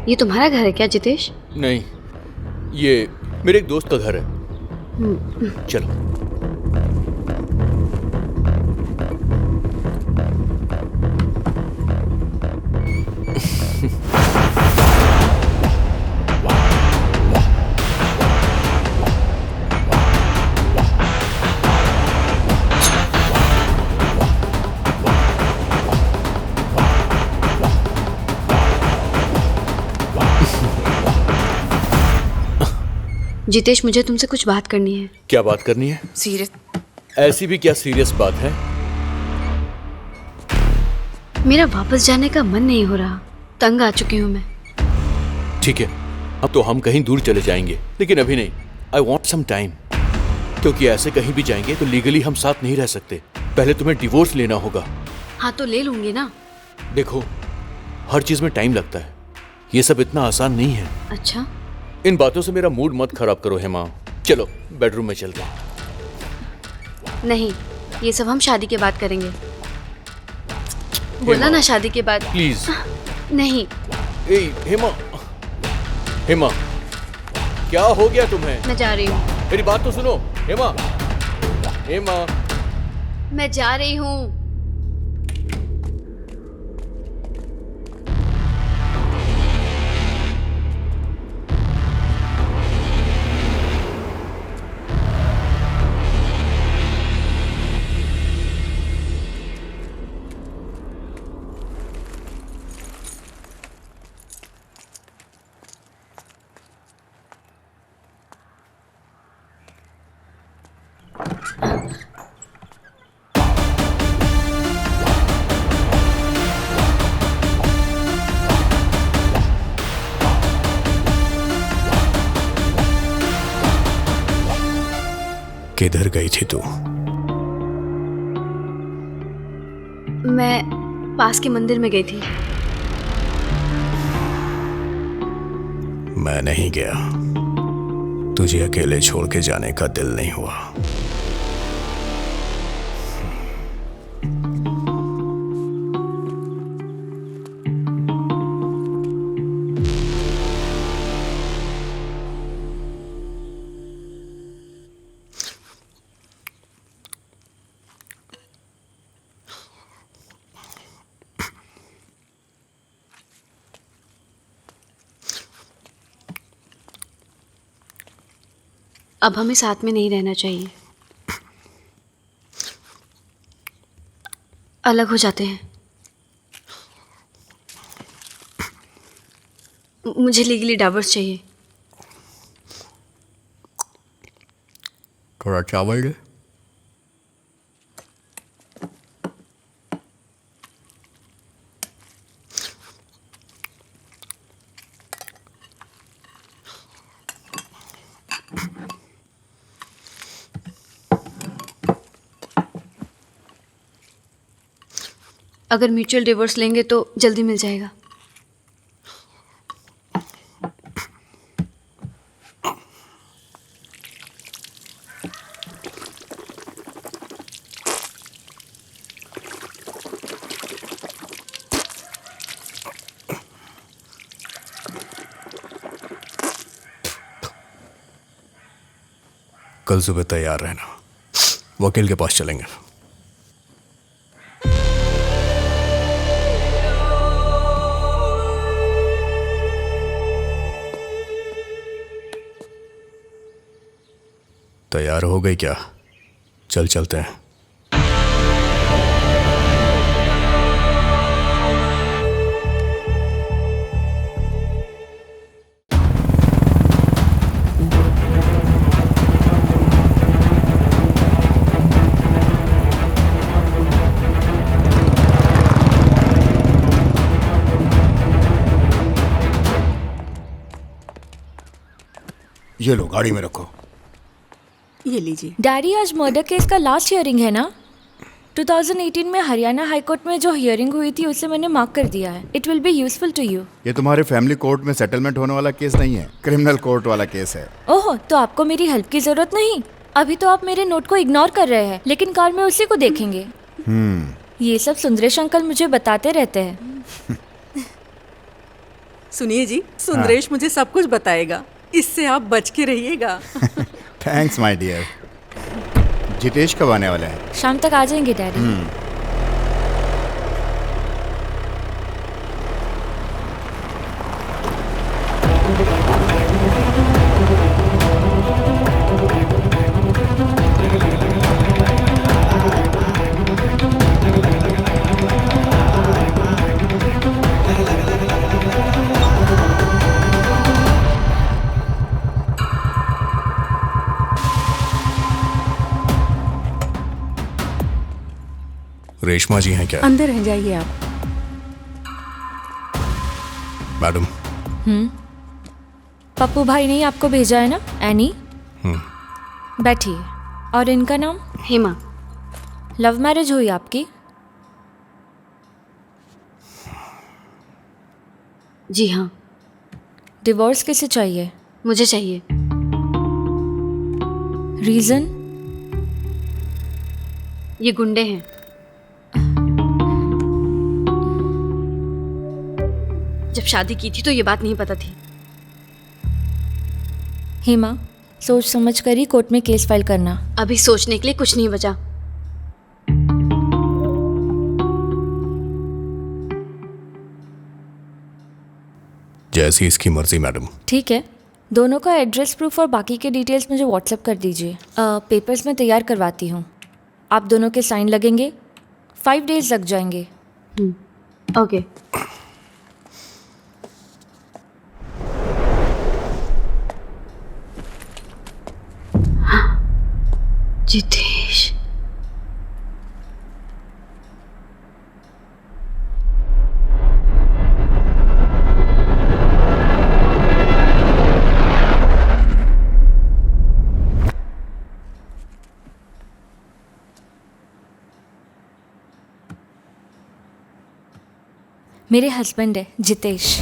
ये तुम्हारा घर है क्या जितेश? नहीं, ये मेरे एक दोस्त का घर है। चलो। जितेश, मुझे तुमसे कुछ बात करनी है। क्या बात करनी है? सीरियस? ऐसी भी क्या सीरियस बात है? मेरा वापस जाने का मन नहीं हो रहा, तंग आ चुकी हूँ मैं। ठीक है, अब तो हम कहीं दूर चले जाएंगे, लेकिन अभी नहीं। आई वॉन्ट सम टाइम, क्योंकि ऐसे कहीं भी जाएंगे तो लीगली हम साथ नहीं रह सकते। पहले तुम्हें डिवोर्स लेना होगा। हाँ तो ले लूंगी ना। देखो, हर चीज में टाइम लगता है, ये सब इतना आसान नहीं है। अच्छा, इन बातों से मेरा मूड मत खराब करो हेमा। चलो बेडरूम में चलते हैं। नहीं, ये सब हम शादी के बाद करेंगे। बोला ना शादी के बाद। प्लीज। नहीं। ए हेमा, हेमा क्या हो गया तुम्हें? मैं जा रही हूँ। मेरी बात तो सुनो हेमा। हेमा, मैं जा रही हूँ। किधर गई थी तू? मैं पास के मंदिर में गई थी। मैं नहीं गया, तुझे अकेले छोड़ के जाने का दिल नहीं हुआ। अब हमें साथ में नहीं रहना चाहिए, अलग हो जाते हैं। मुझे लीगली डिवोर्स चाहिए। थोड़ा चावल दे। अगर म्यूचुअल डिवोर्स लेंगे तो जल्दी मिल जाएगा। कल सुबह तैयार रहना, वकील के पास चलेंगे। तैयार हो गई क्या? चल चलते हैं। ये लो, गाड़ी में रखो। ये लीजिए। डैडी, आज मर्डर केस का लास्ट हियरिंग है ना? 2018 में हरियाणा हाई कोर्ट में जो हियरिंग हुई थी उसे मैंने मार्क कर दिया है। It will be useful to you. ये तुम्हारे फैमिली कोर्ट में सेटलमेंट होने वाला केस नहीं है, क्रिमिनल कोर्ट वाला केस है। ओह, तो आपको मेरी हेल्प की जरूरत नहीं? अभी तो आप मेरे नोट को इग्नोर कर रहे हैं, लेकिन कार में उसी को देखेंगे। ये सब सुंदरेश अंकल मुझे बताते रहते हैं। सुनिए जी, सुंदरेश मुझे सब कुछ बताएगा, इससे आप बच के रहिएगा। Thanks my dear. जितेश कब आने वाला है? शाम तक आ जाएंगे डैडी। रेशमा जी हैं क्या? अंदर रह जाइए आप। मैडम। पप्पू भाई ने ही आपको भेजा है ना, एनी? बैठिए। और इनका नाम? हेमा। लव मैरिज हुई आपकी? जी हाँ। डिवोर्स किसे चाहिए? मुझे चाहिए। रीजन? ये गुंडे हैं। जब शादी की थी तो ये बात नहीं पता थी। हेमा, सोच समझ कर ही कोर्ट में केस फाइल करना। अभी सोचने के लिए कुछ नहीं बचा। जैसी इसकी मर्जी मैडम। ठीक है, दोनों का एड्रेस प्रूफ और बाकी के डिटेल्स मुझे व्हाट्सएप कर दीजिए। पेपर्स में तैयार करवाती हूँ। आप दोनों के साइन लगेंगे। 5 डेज लग जाएंगे। ओके। जितेश। मेरे हस्बैंड है जितेश।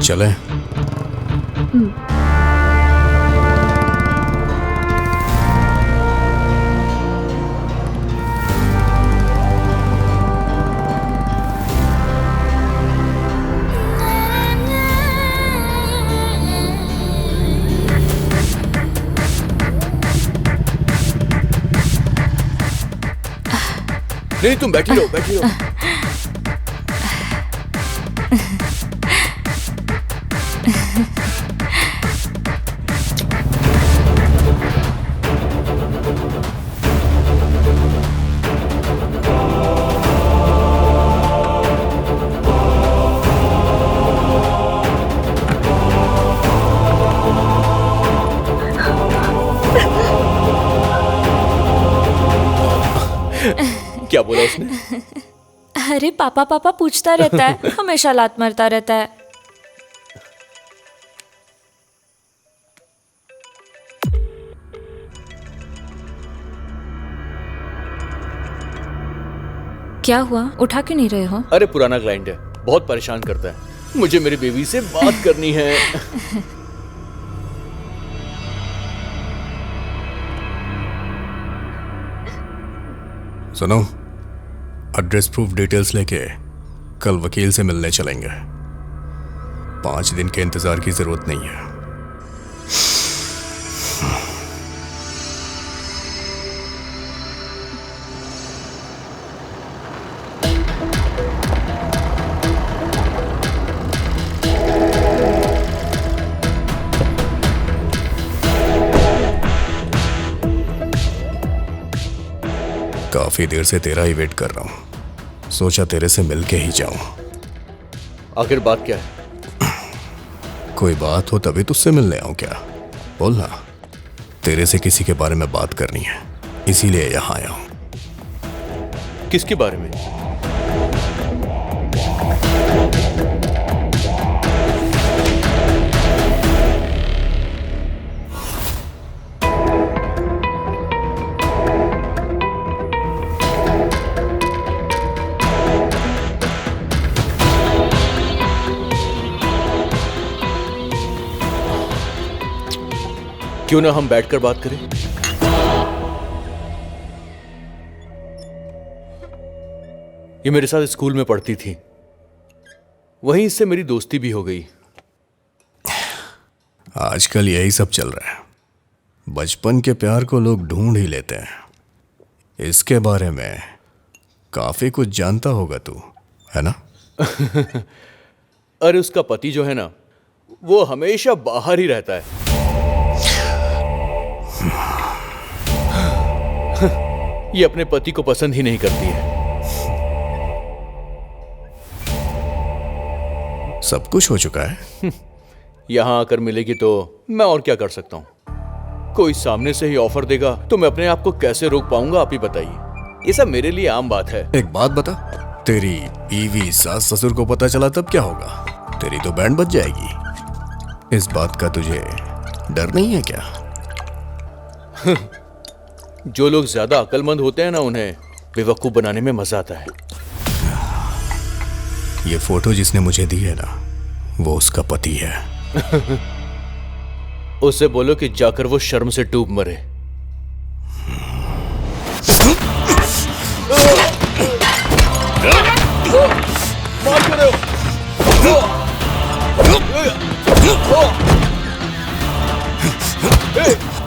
चलें? नहीं, तुम बैठी रहो, बैठी रहो। क्या बोला उसने? अरे पापा पापा पूछता रहता है, हमेशा लात मारता रहता है। क्या हुआ, उठा क्यों नहीं रहे हो? अरे पुराना क्लाइंट है, बहुत परेशान करता है। मुझे मेरी बेबी से बात करनी है। सुनो, एड्रेस प्रूफ डिटेल्स लेके कल वकील से मिलने चलेंगे। 5 दिन के इंतजार की जरूरत नहीं है। काफी देर से तेरा ही वेट कर रहा हूं। सोचा तेरे से मिलके ही जाऊं। आखिर बात क्या है? कोई बात हो तभी तुझसे मिलने आऊं क्या? बोलना। तेरे से किसी के बारे में बात करनी है, इसीलिए यहां आया हूं। किसके बारे में? क्यों ना हम बैठकर बात करें? ये मेरे साथ स्कूल में पढ़ती थी, वहीं इससे मेरी दोस्ती भी हो गई। आजकल यही सब चल रहा है। बचपन के प्यार को लोग ढूंढ ही लेते हैं, इसके बारे में काफी कुछ जानता होगा तू, है ना? अरे उसका पति जो है ना, वो हमेशा बाहर ही रहता है। ये अपने पति को पसंद ही नहीं करती है। सब कुछ हो चुका है। यहां आकर मिलेगी तो मैं और क्या कर सकता हूं? कोई सामने से ही ऑफर देगा तो मैं अपने आप को कैसे रोक पाऊंगा, आप ही बताइए। ये सब मेरे लिए आम बात है। एक बात बता, तेरी बीवी सास ससुर को पता चला तब क्या होगा? तेरी तो बैंड बज जाएगी। इस बात का तुझे डर नहीं है क्या? जो लोग ज्यादा अक्लमंद होते हैं ना, उन्हें बेवकूफ बनाने में मजा आता है। ये फोटो जिसने मुझे दी है ना, वो उसका पति है। उससे बोलो कि जाकर वो शर्म से डूब मरे। मार कर रहे हो।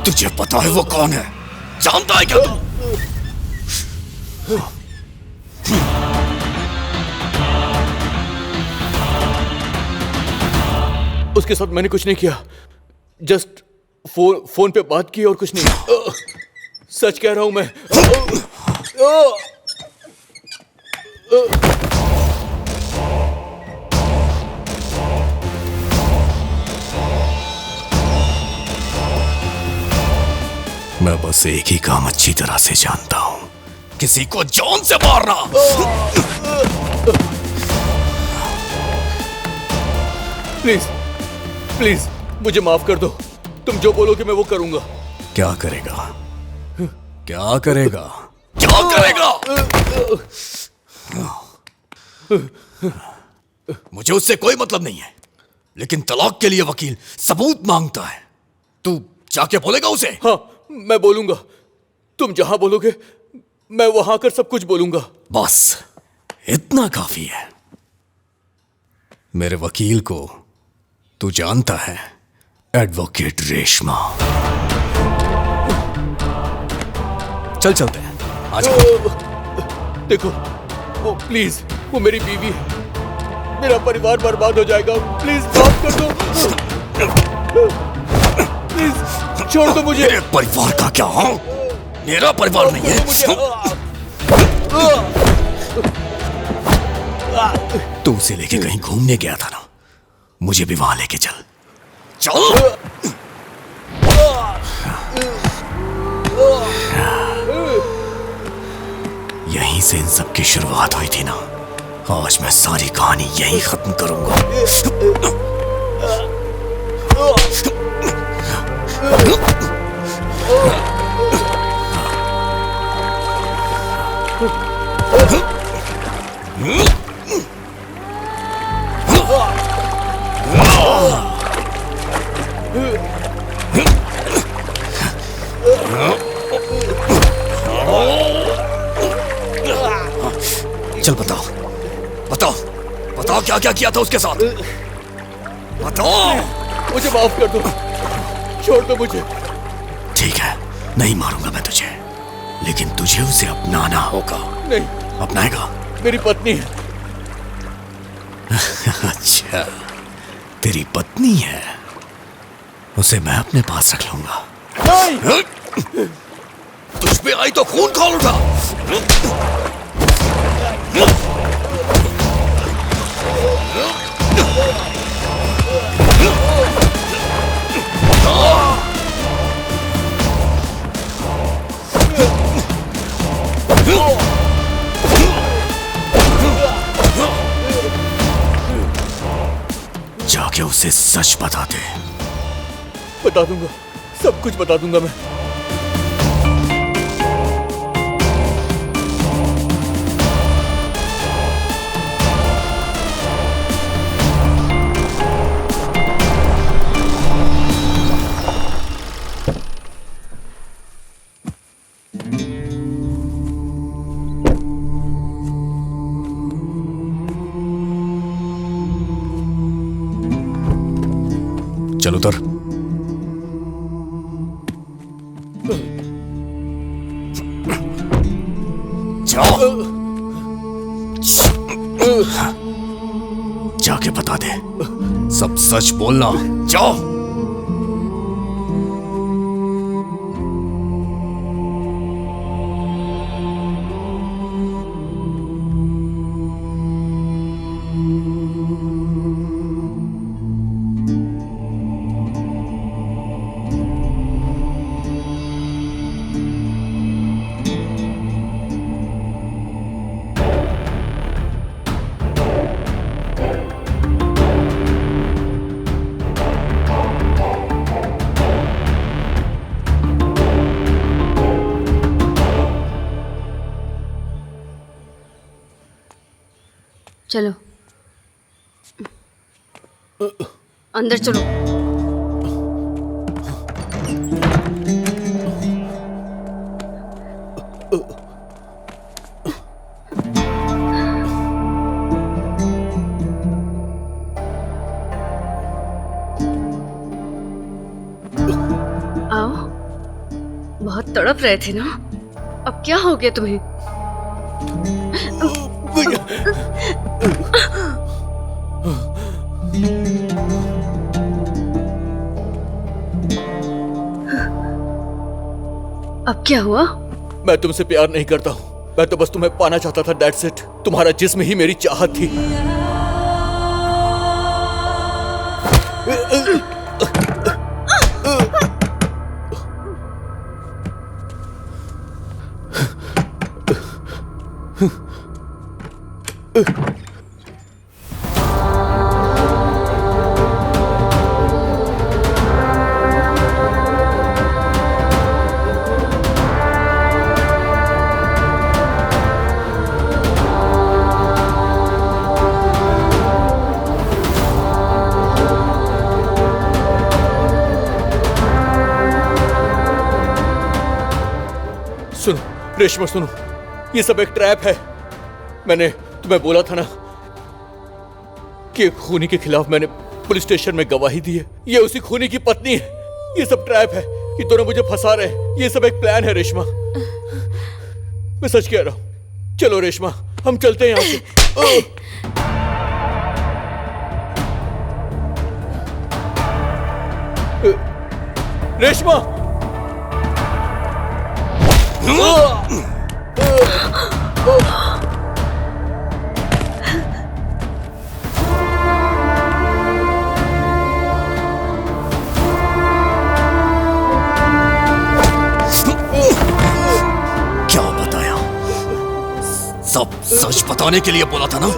तुझे पता है वो कौन है? जानता है क्या तू? उसके साथ मैंने कुछ नहीं किया, जस्ट फोन पे बात की और कुछ नहीं। सच कह रहा हूं मैं। मैं बस एक ही काम अच्छी तरह से जानता हूं, किसी को जान से मारना। प्लीज प्लीज मुझे माफ कर दो। तुम जो बोलोगे मैं वो करूंगा। क्या करेगा? क्या करेगा? क्या करेगा? मुझे उससे कोई मतलब नहीं है, लेकिन तलाक के लिए वकील सबूत मांगता है। तू जाके बोलेगा उसे? हाँ, मैं बोलूंगा। तुम जहां बोलोगे मैं वहां कर सब कुछ बोलूंगा। बस इतना काफी है। मेरे वकील को तू जानता है, एडवोकेट रेशमा। चल चलते हैं, आज। देखो, वो प्लीज, वो मेरी बीवी है। मेरा परिवार बर्बाद हो जाएगा। प्लीज माफ कर दो। प्लीज छोड़ दो मुझे। मेरे परिवार का क्या? हाँ, मेरा परिवार नहीं है। तू उसे लेके कहीं घूमने गया था ना, मुझे भी वहां लेके चल। चल। यहीं से इन सब की शुरुआत हुई थी ना। आज मैं सारी कहानी यहीं खत्म करूंगा। चल बताओ, बताओ, बताओ क्या क्या किया था उसके साथ? बताओ। मुझे माफ कर दो, छोड़ दो मुझे। ठीक है, नहीं मारूंगा मैं तुझे, लेकिन तुझे उसे अपनाना होगा। नहीं। अपनाएगा? मेरी पत्नी है। अच्छा, तेरी पत्नी है, उसे मैं अपने पास रख लूंगा। नहीं। तुझ पे आई तो खून खौल उठा। जाके उसे सच बता दे। बता दूंगा, सब कुछ बता दूंगा मैं। चल उतर। जाके बता दे, सब सच बोलना। जाओ। चलो अंदर चलो। आओ, बहुत तड़प रहे थे ना, अब क्या हो गया तुम्हें? अब क्या हुआ? मैं तुमसे प्यार नहीं करता हूँ, मैं तो बस तुम्हें पाना चाहता था, दैट्स इट। तुम्हारा जिस्म ही मेरी चाहत थी। सुनो रेशमा, सुनो, ये सब एक ट्रैप है। मैंने तुम्हें बोला था ना कि एक खूनी के खिलाफ मैंने पुलिस स्टेशन में गवाही दी है। ये उसी खूनी की पत्नी है। ये सब ट्रैप है, ये दोनों मुझे फंसा रहे हैं। ये सब एक प्लान है रेशमा, मैं सच कह रहा हूं। चलो रेशमा, हम चलते हैं यहाँ से। रेशमा, क्या बताया? सब सच बताने के लिए बोला था ना?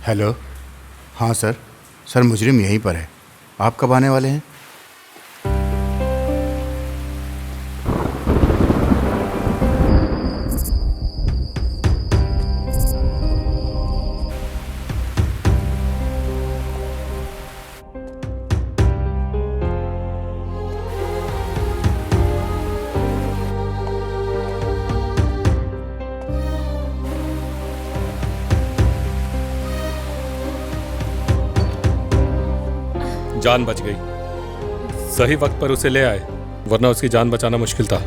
हेलो। हाँ सर, मुजरिम यहीं पर है। आप कब आने वाले हैं? जान बच गई। सही वक्त पर उसे ले आए, वरना उसकी जान बचाना मुश्किल था।